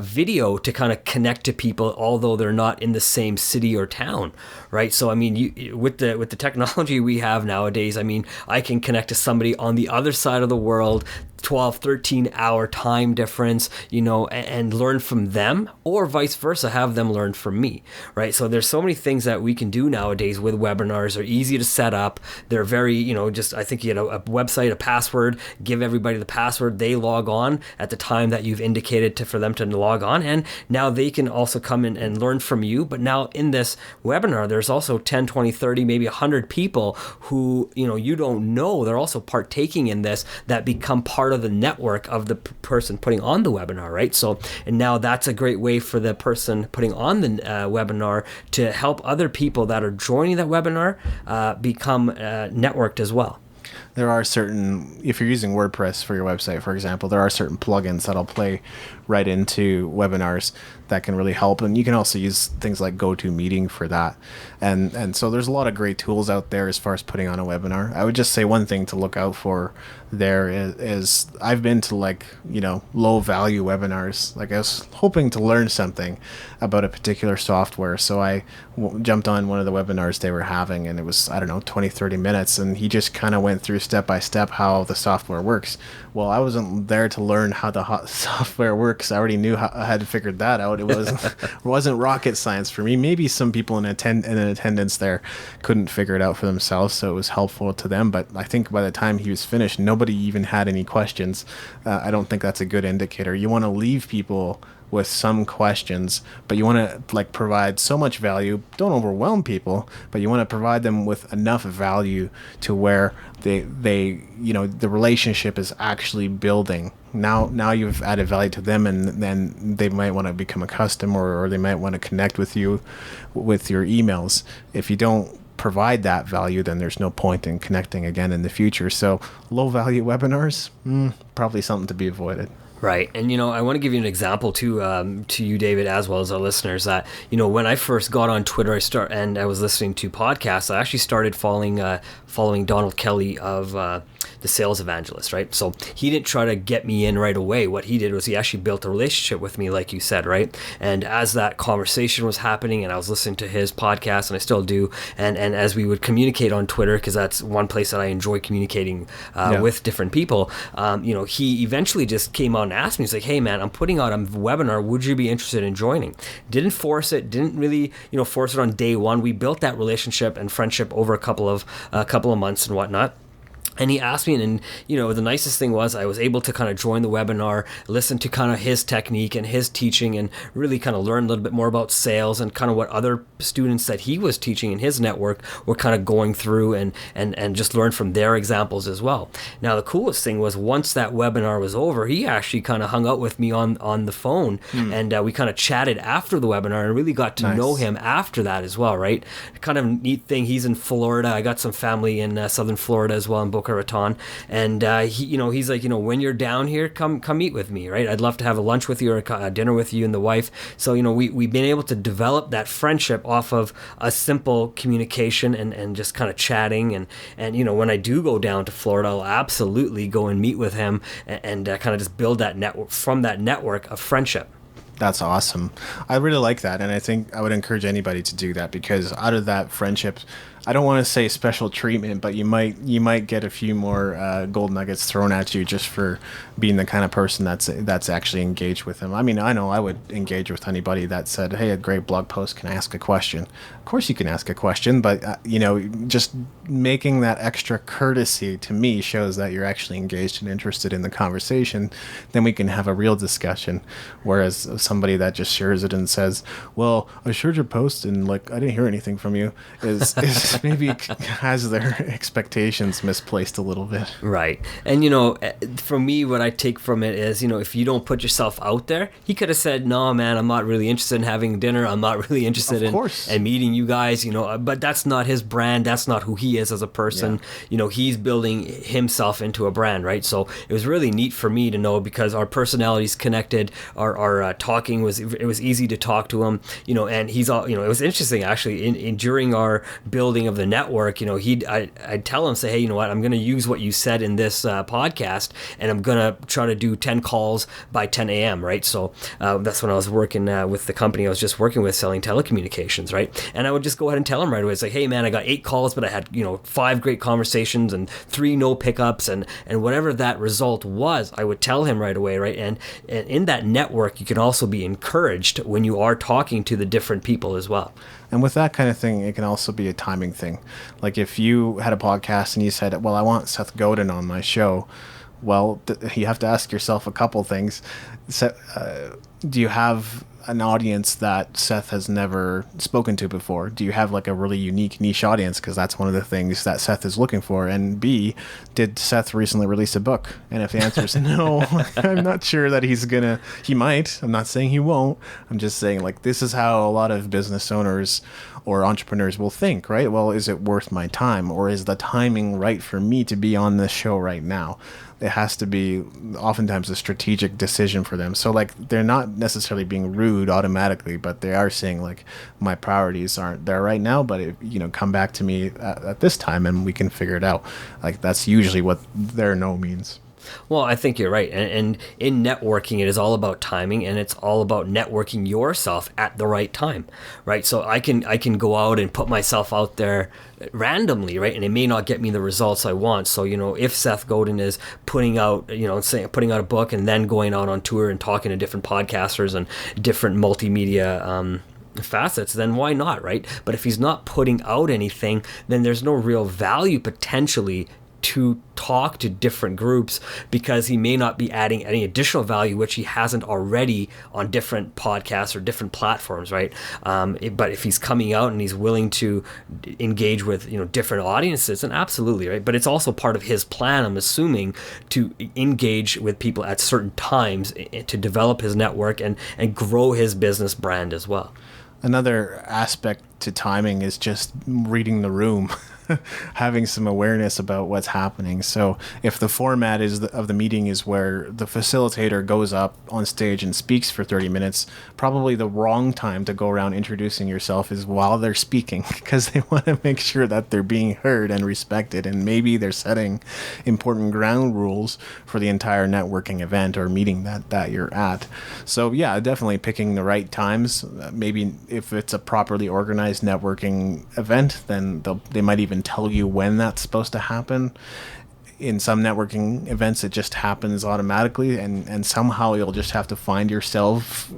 video to kind of connect to people, although they're not in the same city or town, right? So I mean, with the technology we have nowadays, I mean, I can connect to somebody on the other side of the world, 12, 13 hour time difference, and learn from them, or vice versa, have them learn from me, right? So there's so many things that we can do nowadays with webinars. They're easy to set up. They're very, I think you get a website, a password, give everybody the password, they log on at the time that you've indicated for them to log on, and now they can also come in and learn from you. But now in this webinar, there's also 10, 20, 30, maybe 100 people who, you don't know, they're also partaking in this, that become part of the network of the person putting on the webinar, right? So, and now that's a great way for the person putting on the webinar to help other people that are joining that webinar become networked as well.
There are certain, if you're using WordPress for your website, for example, there are certain plugins that'll play right into webinars that can really help. And you can also use things like GoToMeeting for that. And so there's a lot of great tools out there as far as putting on a webinar. I would just say one thing to look out for there is I've been to low value webinars. Like, I was hoping to learn something about a particular software. So I jumped on one of the webinars they were having, and it was, 20, 30 minutes. And he just kind of went through step by step how the software works. Well, I wasn't there to learn how the software works. I already knew I had figured that out. It wasn't rocket science for me. Maybe some people in attendance there couldn't figure it out for themselves, so it was helpful to them. But I think by the time he was finished, nobody even had any questions. I don't think that's a good indicator. You want to leave people with some questions, but you want to provide so much value. Don't overwhelm people, but you want to provide them with enough value to where they the relationship is actually building. Now you've added value to them, and then they might want to become a customer, or they might want to connect with you with your emails. If you don't provide that value, then there's no point in connecting again in the future. So low value webinars, probably something to be avoided.
Right. And, I want to give you an example to you, David, as well as our listeners, that, when I first got on Twitter, I was listening to podcasts, I actually started following Donald Kelly of the Sales Evangelist, right? So he didn't try to get me in right away. What he did was he actually built a relationship with me, like you said, right? And as that conversation was happening, and I was listening to his podcast, and I still do, and as we would communicate on Twitter, because that's one place that I enjoy communicating with different people, he eventually just came on and asked me, he's like, hey man, I'm putting out a webinar, would you be interested in joining? Didn't force it, didn't really force it on day one. We built that relationship and friendship over a couple of months and whatnot. And he asked me, and the nicest thing was I was able to kind of join the webinar, listen to kind of his technique and his teaching, and really kind of learn a little bit more about sales and kind of what other students that he was teaching in his network were kind of going through, and just learn from their examples as well. Now, the coolest thing was once that webinar was over, he actually kind of hung out with me on the phone, and we kind of chatted after the webinar and really got to know him after that as well, right? Kind of neat thing. He's in Florida. I got some family in southern Florida as well, in Boca Raton, and he's like, when you're down here, come meet with me, right? I'd love to have a lunch with you or a dinner with you and the wife. So we've been able to develop that friendship off of a simple communication and just kind of chatting, and when I do go down to Florida, I'll absolutely go and meet with him and kind of just build that network, from that network of friendship.
That's awesome. I really like that, and I think I would encourage anybody to do that, because out of that friendship, I don't want to say special treatment, but you might get a few more gold nuggets thrown at you just for being the kind of person that's actually engaged with them. I mean, I know I would engage with anybody that said, "Hey, a great blog post. Can I ask a question?" Of course, you can ask a question, but just making that extra courtesy to me shows that you're actually engaged and interested in the conversation. Then we can have a real discussion. Whereas somebody that just shares it and says, "Well, I shared your post and like I didn't hear anything from you," is maybe has their expectations misplaced a little bit.
Right. And, for me, what I take from it is, if you don't put yourself out there, he could have said, "No, man, I'm not really interested in having dinner. I'm not really interested in meeting you guys," but that's not his brand. That's not who he is as a person. Yeah. He's building himself into a brand, right? So it was really neat for me to know, because our personalities connected, our talking it was easy to talk to him, and he's all, it was interesting actually in during our building of the network, I'd tell him, say, "Hey, you know what, I'm going to use what you said in this podcast, and I'm going to try to do 10 calls by 10 a.m. right? So that's when I was working with the company I was just working with, selling telecommunications, right? And I would just go ahead and tell him right away. It's like, "Hey, man, I got 8 calls, but I had 5 great conversations and 3 no pickups," and whatever that result was, I would tell him right away, right? And in that network, you can also be encouraged when you are talking to the different people as well.
And with that kind of thing, it can also be a timing thing. Like if you had a podcast and you said, "Well, I want Seth Godin on my show," well, you have to ask yourself a couple things. Do you have an audience that Seth has never spoken to before? Do you have like a really unique niche audience? Because that's one of the things that Seth is looking for. And B, did Seth recently release a book? And if the answer is no, I'm not sure that he might. I'm not saying he won't. I'm just saying, like, this is how a lot of business owners or entrepreneurs will think, right? Well, is it worth my time, or is the timing right for me to be on this show right now? It has to be oftentimes a strategic decision for them. So like, they're not necessarily being rude automatically, but they are saying like, my priorities aren't there right now, but come back to me at this time and we can figure it out. Like, that's usually what their no means.
Well, I think you're right. And in networking, it is all about timing, and it's all about networking yourself at the right time, right? So I can go out and put myself out there randomly, right? And it may not get me the results I want. So, if Seth Godin is putting out a book and then going out on tour and talking to different podcasters and different multimedia facets, then why not, right? But if he's not putting out anything, then there's no real value potentially to talk to different groups, because he may not be adding any additional value which he hasn't already on different podcasts or different platforms, right? But if he's coming out and he's willing to engage with different audiences, then absolutely, right? But it's also part of his plan, I'm assuming, to engage with people at certain times to develop his network and grow his business brand as well.
Another aspect to timing is just reading the room. Having some awareness about what's happening. So if the format of the meeting is where the facilitator goes up on stage and speaks for 30 minutes, probably the wrong time to go around introducing yourself is while they're speaking, because they want to make sure that they're being heard and respected, and maybe they're setting important ground rules for the entire networking event or meeting that you're at. So yeah, definitely picking the right times. Maybe if it's a properly organized networking event, then they might even tell you when that's supposed to happen. In some networking events, it just happens automatically, and somehow you'll just have to find yourself,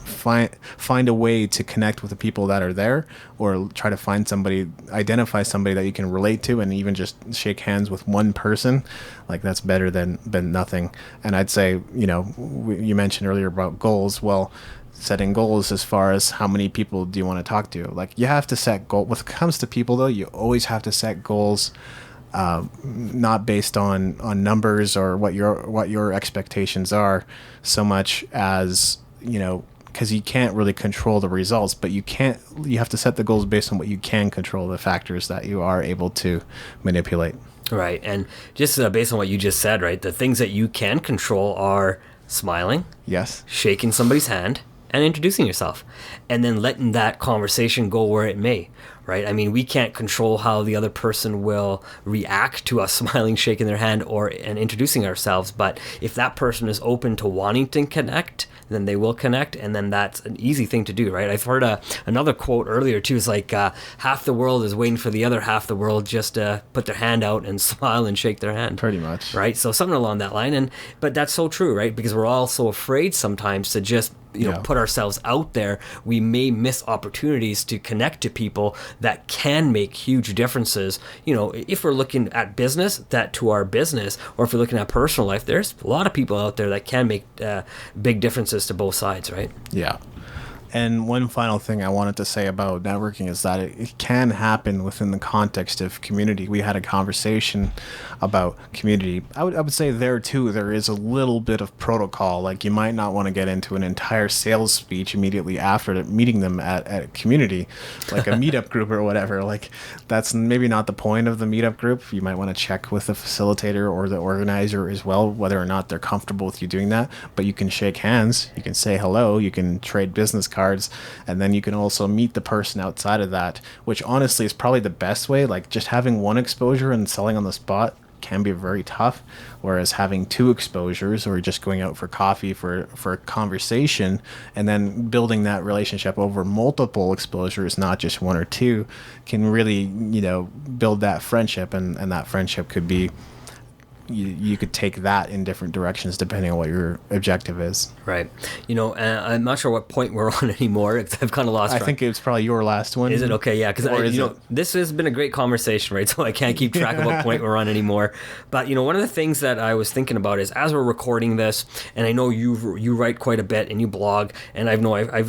find a way to connect with the people that are there, or try to identify somebody that you can relate to, and even just shake hands with one person. Like, that's better than nothing. And I'd say, you mentioned earlier about goals. Well, setting goals as far as how many people do you want to talk to. Like, you have to set goals. When it comes to people, though, you always have to set goals, not based on numbers or what your expectations are, so much as, because you can't really control the results, but you have to set the goals based on what you can control, the factors that you are able to manipulate.
Right. And just based on what you just said, right, the things that you can control are smiling,
yes,
shaking somebody's hand, and introducing yourself, and then letting that conversation go where it may, right? I mean, we can't control how the other person will react to us smiling, shaking their hand, and introducing ourselves. But if that person is open to wanting to connect, then they will connect, and then that's an easy thing to do, right? I've heard another quote earlier too. It's like half the world is waiting for the other half the world just to put their hand out and smile and shake their hand.
Pretty much,
right? So something along that line, but that's so true, right? Because we're all so afraid sometimes to just put ourselves out there. We may miss opportunities to connect to people that can make huge differences. If we're looking at business, that to our business, or if we're looking at personal life, there's a lot of people out there that can make big differences to both sides, right?
Yeah. And one final thing I wanted to say about networking is that it can happen within the context of community. We had a conversation about community. I would say there too, there is a little bit of protocol. Like, you might not want to get into an entire sales speech immediately after meeting them at a community, like a meetup group or whatever. Like, that's maybe not the point of the meetup group. You might want to check with the facilitator or the organizer as well, whether or not they're comfortable with you doing that. But you can shake hands, you can say hello, you can trade business cards, and then you can also meet the person outside of that, which honestly is probably the best way. Like, just having one exposure and selling on the spot can be very tough, whereas having two exposures or just going out for coffee for a conversation and then building that relationship over multiple exposures, not just one or two, can really build that friendship, and that friendship could be, you could take that in different directions depending on what your objective is.
Right. I'm not sure what point we're on anymore, because I've kind of lost track.
I think it's probably your last one.
Is it? Okay, yeah, because this has been a great conversation, right? So I can't keep track of what point we're on anymore. But one of the things that I was thinking about is, as we're recording this, and I know you write quite a bit and you blog, and I've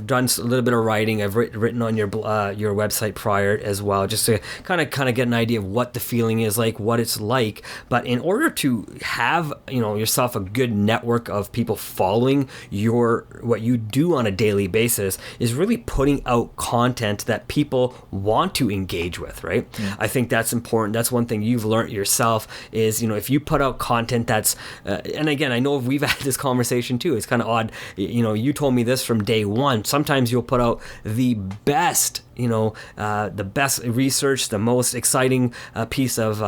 done a little bit of writing. I've written on your website prior as well, just to kind of get an idea of what the feeling is like, what it's like. But in order to have yourself a good network of people following what you do on a daily basis, is really putting out content that people want to engage with, right? Yeah. I think that's important. That's one thing you've learned yourself is, if you put out content that's and again, I know we've had this conversation too, it's kind of odd, you told me this from day one. Sometimes you'll put out the best the best research, the most exciting piece of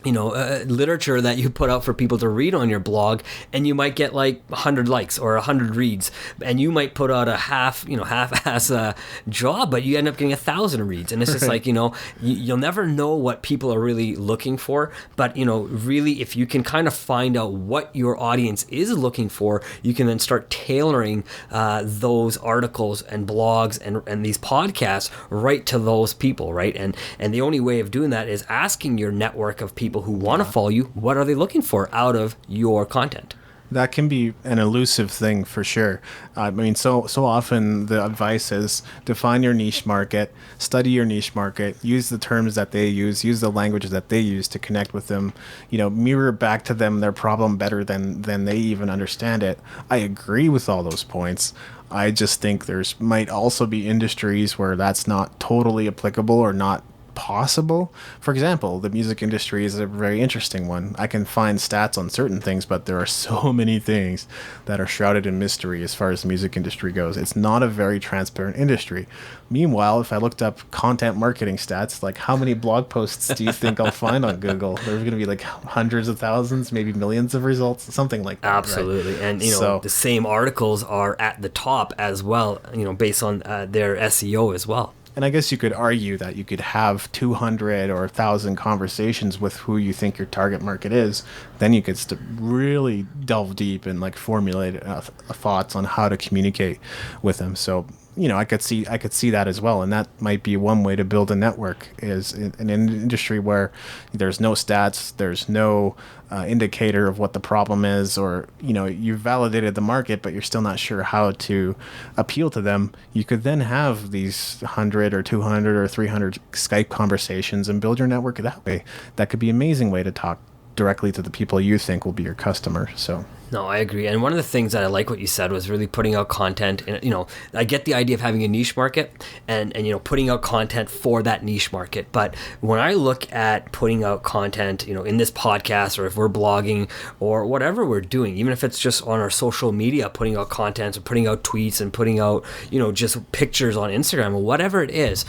literature that you put out for people to read on your blog, and you might get like 100 likes or 100 reads, and you might put out a half-ass job, but you end up getting 1,000 reads, and it's just like, you'll never know what people are really looking for, but really, if you can kind of find out what your audience is looking for, you can then start tailoring those articles and blogs and these podcasts right to those people, right? And the only way of doing that is asking your network of people who want to follow you, what are they looking for out of your content?
That can be an elusive thing for sure. I mean, so often the advice is define your niche market, study your niche market, use the terms that they use the languages that they use to connect with them, mirror back to them their problem better than they even understand it. I agree with all those points. I just think there's might also be industries where that's not totally applicable or not possible. For example, the music industry is a very interesting one. I can find stats on certain things, but there are so many things that are shrouded in mystery as far as the music industry goes. It's not a very transparent industry. Meanwhile, if I looked up content marketing stats, like how many blog posts do you think I'll find on Google? There's going to be like hundreds of thousands, maybe millions of results, something like that.
Absolutely. Right? And, the same articles are at the top as well, based on their SEO as well.
And I guess you could argue that you could have 200 or 1,000 conversations with who you think your target market is. Then you could really delve deep and formulate thoughts on how to communicate with them. So, I could see that as well. And that might be one way to build a network, is in an industry where there's no stats, there's no indicator of what the problem is, or, you've validated the market, but you're still not sure how to appeal to them. You could then have these 100 or 200 or 300 Skype conversations and build your network that way. That could be an amazing way to talk directly to the people you think will be your customer. So.
No, I agree. And one of the things that I like what you said was really putting out content. And, I get the idea of having a niche market and putting out content for that niche market. But when I look at putting out content, in this podcast, or if we're blogging or whatever we're doing, even if it's just on our social media, putting out content or putting out tweets and putting out, just pictures on Instagram or whatever it is,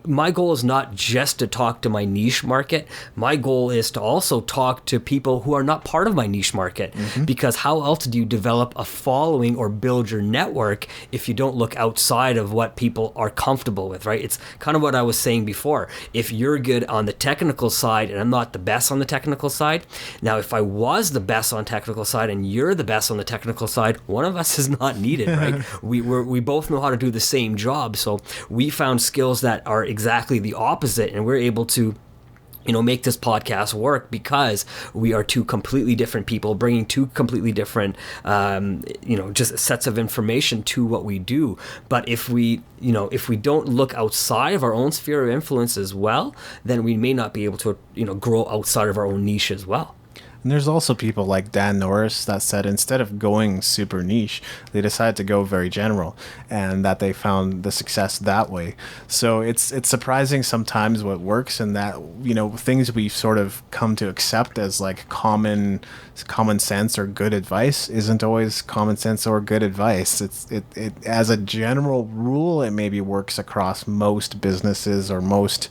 my goal is not just to talk to my niche market. My goal is to also talk to people who are not part of my niche market. Because how else do you develop a following or build your network if you don't look outside of what people are comfortable with, right? It's kind of what I was saying before. If you're good on the technical side and I'm not the best on the technical side, now if I was the best on technical side and you're the best on the technical side, one of us is not needed, right? we both know how to do the same job. So we found skills that are exactly the opposite, and we're able to make this podcast work because we are two completely different people bringing two completely different, just sets of information to what we do. But if we don't look outside of our own sphere of influence as well, then we may not be able to, grow outside of our own niche as well.
And there's also people like Dan Norris that said instead of going super niche, they decided to go very general, and that they found the success that way. So it's surprising sometimes what works, and that things we sort of come to accept as like common sense or good advice isn't always common sense or good advice. It as a general rule, it maybe works across most businesses or most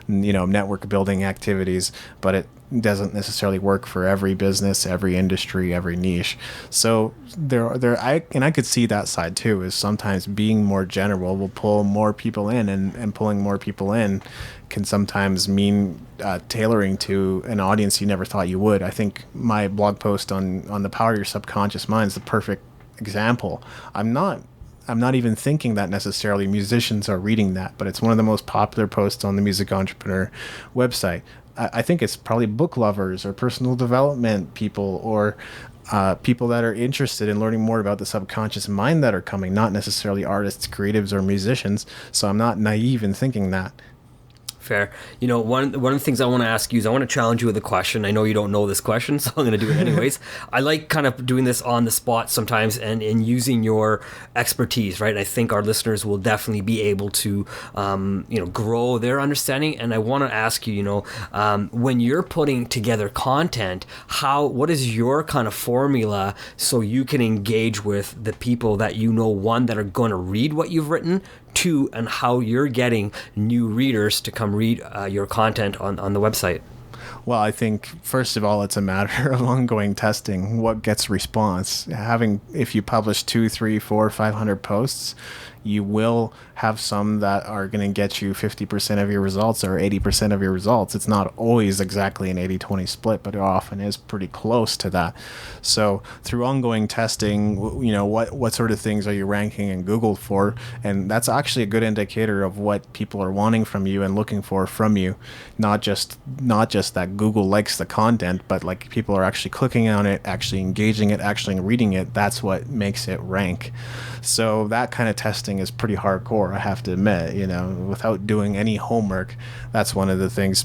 network building activities, but it doesn't necessarily work for every business, every industry, every niche. So I could see that side too, is sometimes being more general will pull more people in, and pulling more people in can sometimes mean tailoring to an audience you never thought you would. I think my blog post on the power of your subconscious mind is the perfect example. I'm not even thinking that necessarily musicians are reading that, but it's one of the most popular posts on the Music Entrepreneur website. I think it's probably book lovers or personal development people, or people that are interested in learning more about the subconscious mind that are coming, not necessarily artists, creatives, or musicians. So I'm not naive in thinking that.
Fair. One of the things I want to ask you is I want to challenge you with a question. I know you don't know this question, so I'm going to do it anyways. I like kind of doing this on the spot sometimes and in using your expertise, right? I think our listeners will definitely be able to, grow their understanding. And I want to ask you, when you're putting together content, what is your kind of formula so you can engage with the people that one, that are going to read what you've written, two, and how you're getting new readers to come read your content on the website?
Well, I think first of all, it's a matter of ongoing testing. What gets response? If you publish 200, 300, 400, 500 posts, you will have some that are going to get you 50% of your results or 80% of your results. It's not always exactly an 80-20 split, but it often is pretty close to that. So through ongoing testing, what sort of things are you ranking in Google for? And that's actually a good indicator of what people are wanting from you and looking for from you. Not just that Google likes the content, but like people are actually clicking on it, actually engaging it, actually reading it. That's what makes it rank. So that kind of testing is pretty hardcore, I have to admit, without doing any homework. That's one of the things.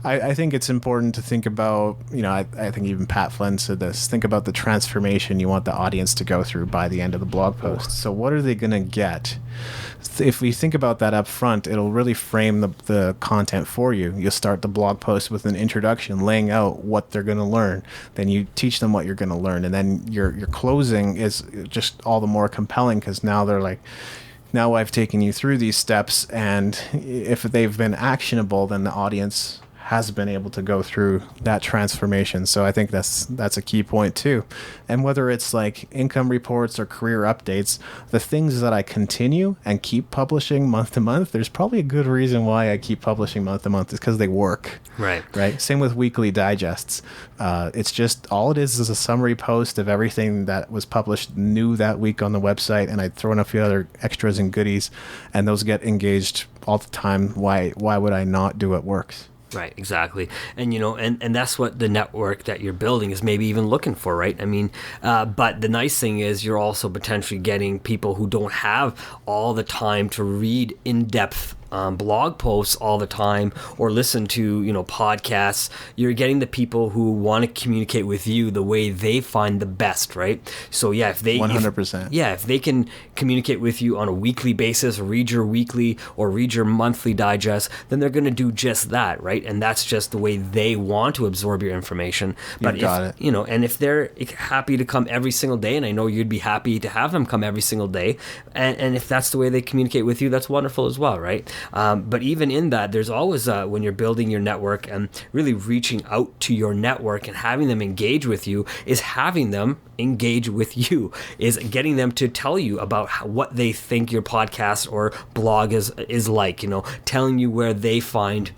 I think it's important to think about, I think even Pat Flynn said this, think about the transformation you want the audience to go through by the end of the blog post. So what are they going to get? If we think about that up front, it'll really frame the content for you. You'll start the blog post with an introduction, laying out what they're going to learn. Then you teach them what you're going to learn. And then your closing is just all the more compelling, because now they're like, now I've taken you through these steps, and if they've been actionable, then the audience has been able to go through that transformation. So I think that's a key point too. And whether it's like income reports or career updates, the things that I continue and keep publishing month to month, there's probably a good reason why I keep publishing month to month. It's because they work. Right. Same with weekly digests. It's just all it is a summary post of everything that was published new that week on the website, and I throw in a few other extras and goodies, and those get engaged all the time. Why would I not do what works?
Right, exactly. And, and that's what the network that you're building is maybe even looking for, right? I mean, but the nice thing is you're also potentially getting people who don't have all the time to read in-depth blog posts all the time or listen to, podcasts, you're getting the people who want to communicate with you the way they find the best, right? So yeah, if they
100%.
if they can communicate with you on a weekly basis, read your weekly or read your monthly digest, then they're going to do just that, right? And that's just the way they want to absorb your information. But and if they're happy to come every single day, and I know you'd be happy to have them come every single day, and if that's the way they communicate with you, that's wonderful as well, right? But even in that, there's always when you're building your network and really reaching out to your network and having them engage with you, is having them engage with you, is getting them to tell you about what they think your podcast or blog is like, telling you where they find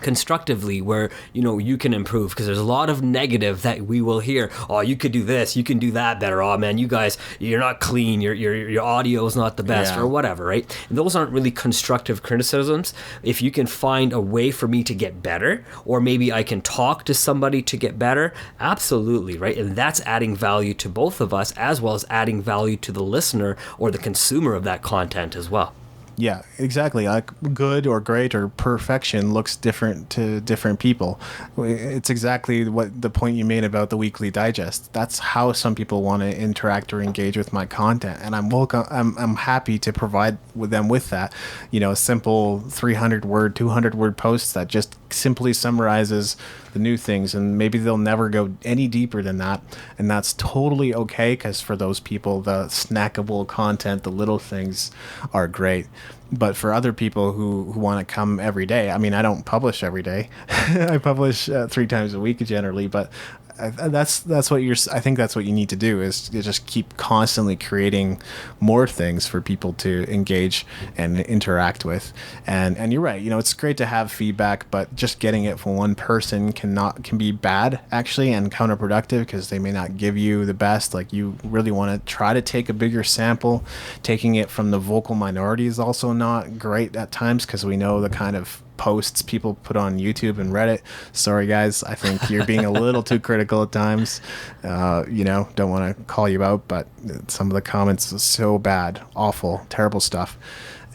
constructively where you can improve, because there's a lot of negative that we will hear. Oh, you could do this, you can do that better. Oh man, you guys, you're not clean, your audio is not the best, or whatever, right? And those aren't really constructive criticisms. If you can find a way for me to get better, or maybe I can talk to somebody to get better, absolutely, right? And that's adding value to both of us, as well as adding value to the listener or the consumer of that content as well.
Yeah, exactly. Like good or great or perfection looks different to different people. It's exactly what the point you made about the weekly digest. That's how some people want to interact or engage with my content, and I'm happy to provide them with that. A simple 300 word, 200 word post that just simply summarizes the new things, and maybe they'll never go any deeper than that, and that's totally okay, because for those people, the snackable content, the little things are great. But for other people who want to come every day, I mean, I don't publish every day. I publish 3 times a week generally, but that's what I think that's what you need to do, is to just keep constantly creating more things for people to engage and interact with. And you're right, it's great to have feedback, but just getting it from one person can be bad actually, and counterproductive, because they may not give you the best. Like, you really want to try to take a bigger sample. Taking it from the vocal minority is also not great at times, because we know the kind of posts people put on YouTube and Reddit. Sorry guys, I think you're being a little too critical at times. Don't want to call you out, but some of the comments are so bad, awful, terrible stuff.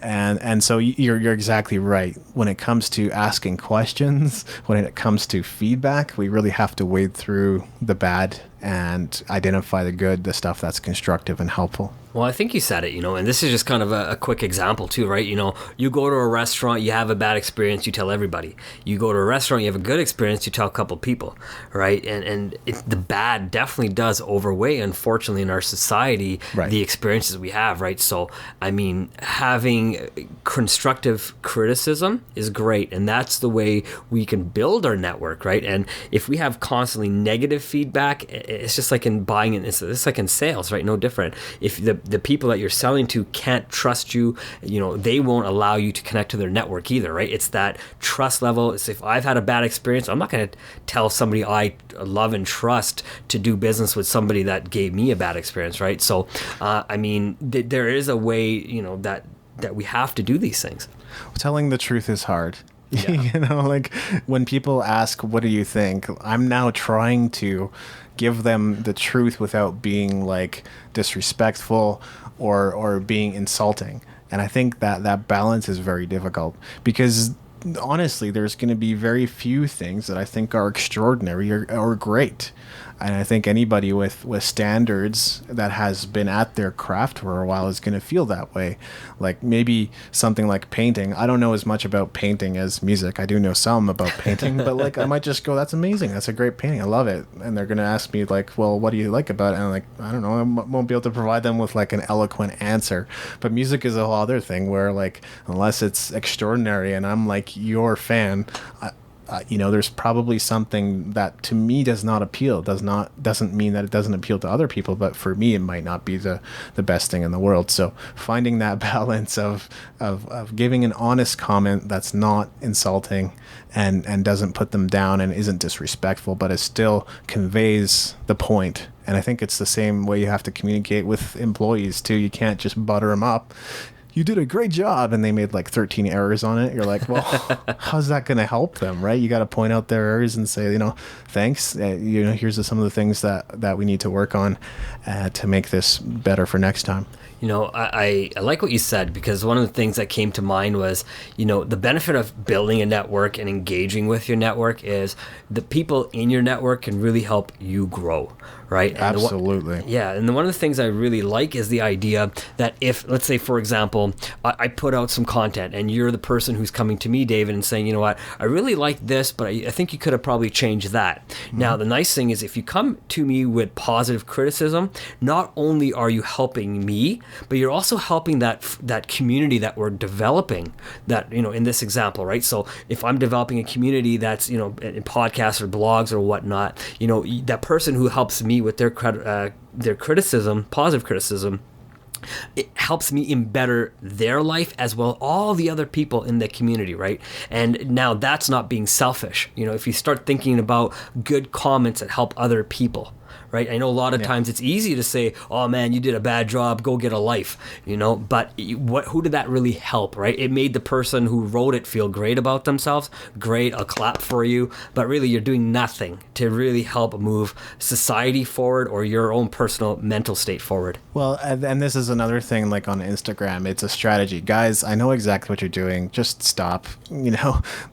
And so you're exactly right. When it comes to asking questions, when it comes to feedback, we really have to wade through the bad and identify the good, the stuff that's constructive and helpful.
Well, I think you said it, and this is just kind of a quick example too, right? You go to a restaurant, you have a bad experience, you tell everybody. You go to a restaurant, you have a good experience, you tell a couple people, right? And the bad definitely does overweigh, unfortunately, in our society, right, the experiences we have, right? So, I mean, having constructive criticism is great, and that's the way we can build our network, right? And if we have constantly negative feedback, it's just like in buying, it's like in sales, right? No different. If the people that you're selling to can't trust you, they won't allow you to connect to their network either, right? It's that trust level. It's, if I've had a bad experience, I'm not going to tell somebody I love and trust to do business with somebody that gave me a bad experience, right? So, I mean, there is a way, that we have to do these things.
Telling the truth is hard.
Yeah.
Like when people ask, what do you think? I'm now trying to give them the truth without being like disrespectful or being insulting. And I think that balance is very difficult, because honestly, there's going to be very few things that I think are extraordinary or great. And I think anybody with standards that has been at their craft for a while is going to feel that way. Like maybe something like painting. I don't know as much about painting as music. I do know some about painting, but like I might just go, that's amazing. That's a great painting. I love it. And they're going to ask me like, well, what do you like about it? And I'm like, I don't know. I won't be able to provide them with like an eloquent answer. But music is a whole other thing where like, unless it's extraordinary and I'm like your fan, there's probably something that to me does not appeal. Doesn't mean that it doesn't appeal to other people, but for me it might not be the best thing in the world. So finding that balance of giving an honest comment that's not insulting and doesn't put them down and isn't disrespectful, but it still conveys the point. And I think it's the same way you have to communicate with employees too. You can't just butter them up. You did a great job, and they made like 13 errors on it. You're like, well, how's that going to help them, right? You got to point out their errors and say, thanks. Here's some of the things that we need to work on to make this better for next time.
I like what you said, because one of the things that came to mind was, the benefit of building a network and engaging with your network is the people in your network can really help you grow, right? And
Absolutely.
and one of the things I really like is the idea that if, let's say, for example, I put out some content and you're the person who's coming to me, David, and saying, you know what, I really like this, but I think you could have probably changed that. Mm-hmm. Now, the nice thing is if you come to me with positive criticism, not only are you helping me, but you're also helping that community that we're developing, that, in this example, right? So if I'm developing a community that's, in podcasts or blogs or whatnot, that person who helps me with their criticism, positive criticism, it helps me embetter their life as well, all the other people in the community, right? And now that's not being selfish. If you start thinking about good comments that help other people, right? I know a lot of times it's easy to say, oh man, you did a bad job, go get a life, but who did that really help, right? It made the person who wrote it feel great about themselves. Great, I'll clap for you. But really, you're doing nothing to really help move society forward or your own personal mental state forward.
Well, and this is another thing, like on Instagram, it's a strategy. Guys, I know exactly what you're doing. Just stop.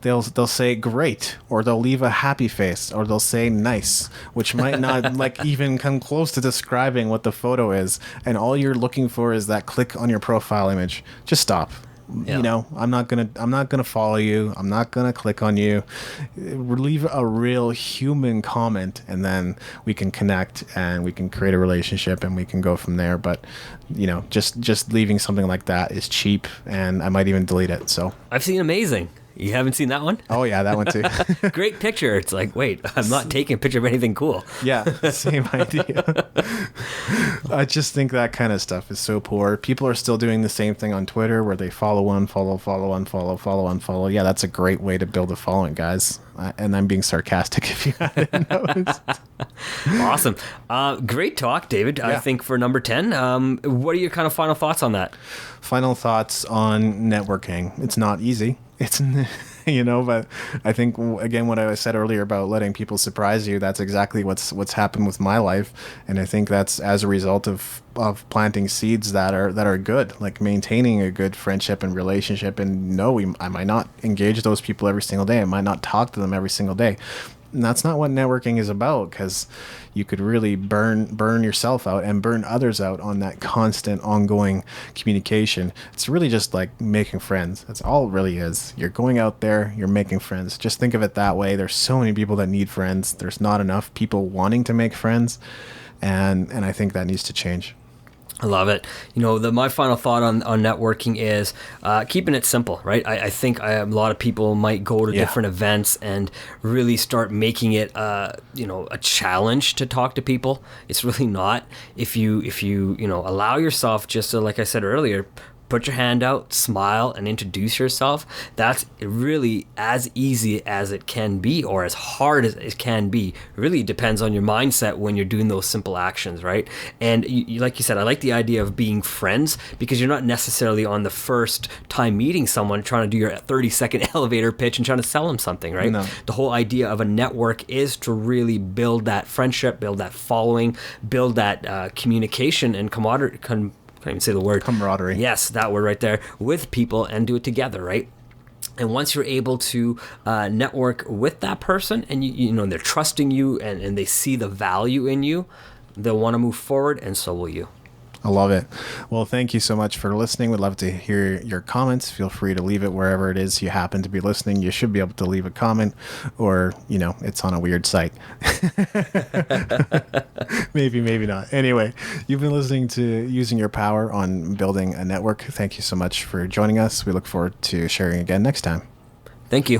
They'll say great, or they'll leave a happy face, or they'll say nice, which might not even come close to describing what the photo is, and all you're looking for is that click on your profile image. Just stop. Yeah. I'm not gonna follow you. I'm not gonna click on you. Leave a real human comment, and then we can connect and we can create a relationship and we can go from there. But just leaving something like that is cheap, and I might even delete it. So
I've seen Amazing. You haven't seen that one?
Oh, yeah, that one too.
Great picture. It's like, wait, I'm not taking a picture of anything cool.
Yeah, same idea. I just think that kind of stuff is so poor. People are still doing the same thing on Twitter where they follow, unfollow, follow, unfollow, follow, unfollow. Yeah, that's a great way to build a following, guys. And I'm being sarcastic if you hadn't noticed.
Awesome. Great talk, David. Yeah. I think for number 10, what are your kind of final thoughts on that?
Final thoughts on networking. It's not easy. It's, but I think, again, what I said earlier about letting people surprise you, that's exactly what's happened with my life. And I think that's as a result of planting seeds that are good, like maintaining a good friendship and relationship. And I might not engage those people every single day. I might not talk to them every single day. And that's not what networking is about, because you could really burn yourself out and burn others out on that constant ongoing communication. It's really just like making friends. That's all it really is. You're going out there, you're making friends. Just think of it that way. There's so many people that need friends. There's not enough people wanting to make friends. And I think that needs to change.
I love it. My final thought on networking is keeping it simple, right? I think a lot of people might go to different events and really start making it, a challenge to talk to people. It's really not. If you allow yourself just to, like I said earlier, put your hand out, smile, and introduce yourself. That's really as easy as it can be, or as hard as it can be. It really depends on your mindset when you're doing those simple actions, right? And like you said, I like the idea of being friends, because you're not necessarily on the first time meeting someone trying to do your 30-second elevator pitch and trying to sell them something, right? No. The whole idea of a network is to really build that friendship, build that following, build that communication and camaraderie. Can't even say the word.
Camaraderie.
Yes, that word right there, with people, and do it together, right? And once you're able to network with that person, and they're trusting you, and they see the value in you, they'll want to move forward, and so will you.
I love it. Well, thank you so much for listening. We'd love to hear your comments. Feel free to leave it wherever it is you happen to be listening. You should be able to leave a comment, or, it's on a weird site. Maybe not. Anyway, you've been listening to Using Your Power on Building a Network. Thank you so much for joining us. We look forward to sharing again next time.
Thank you.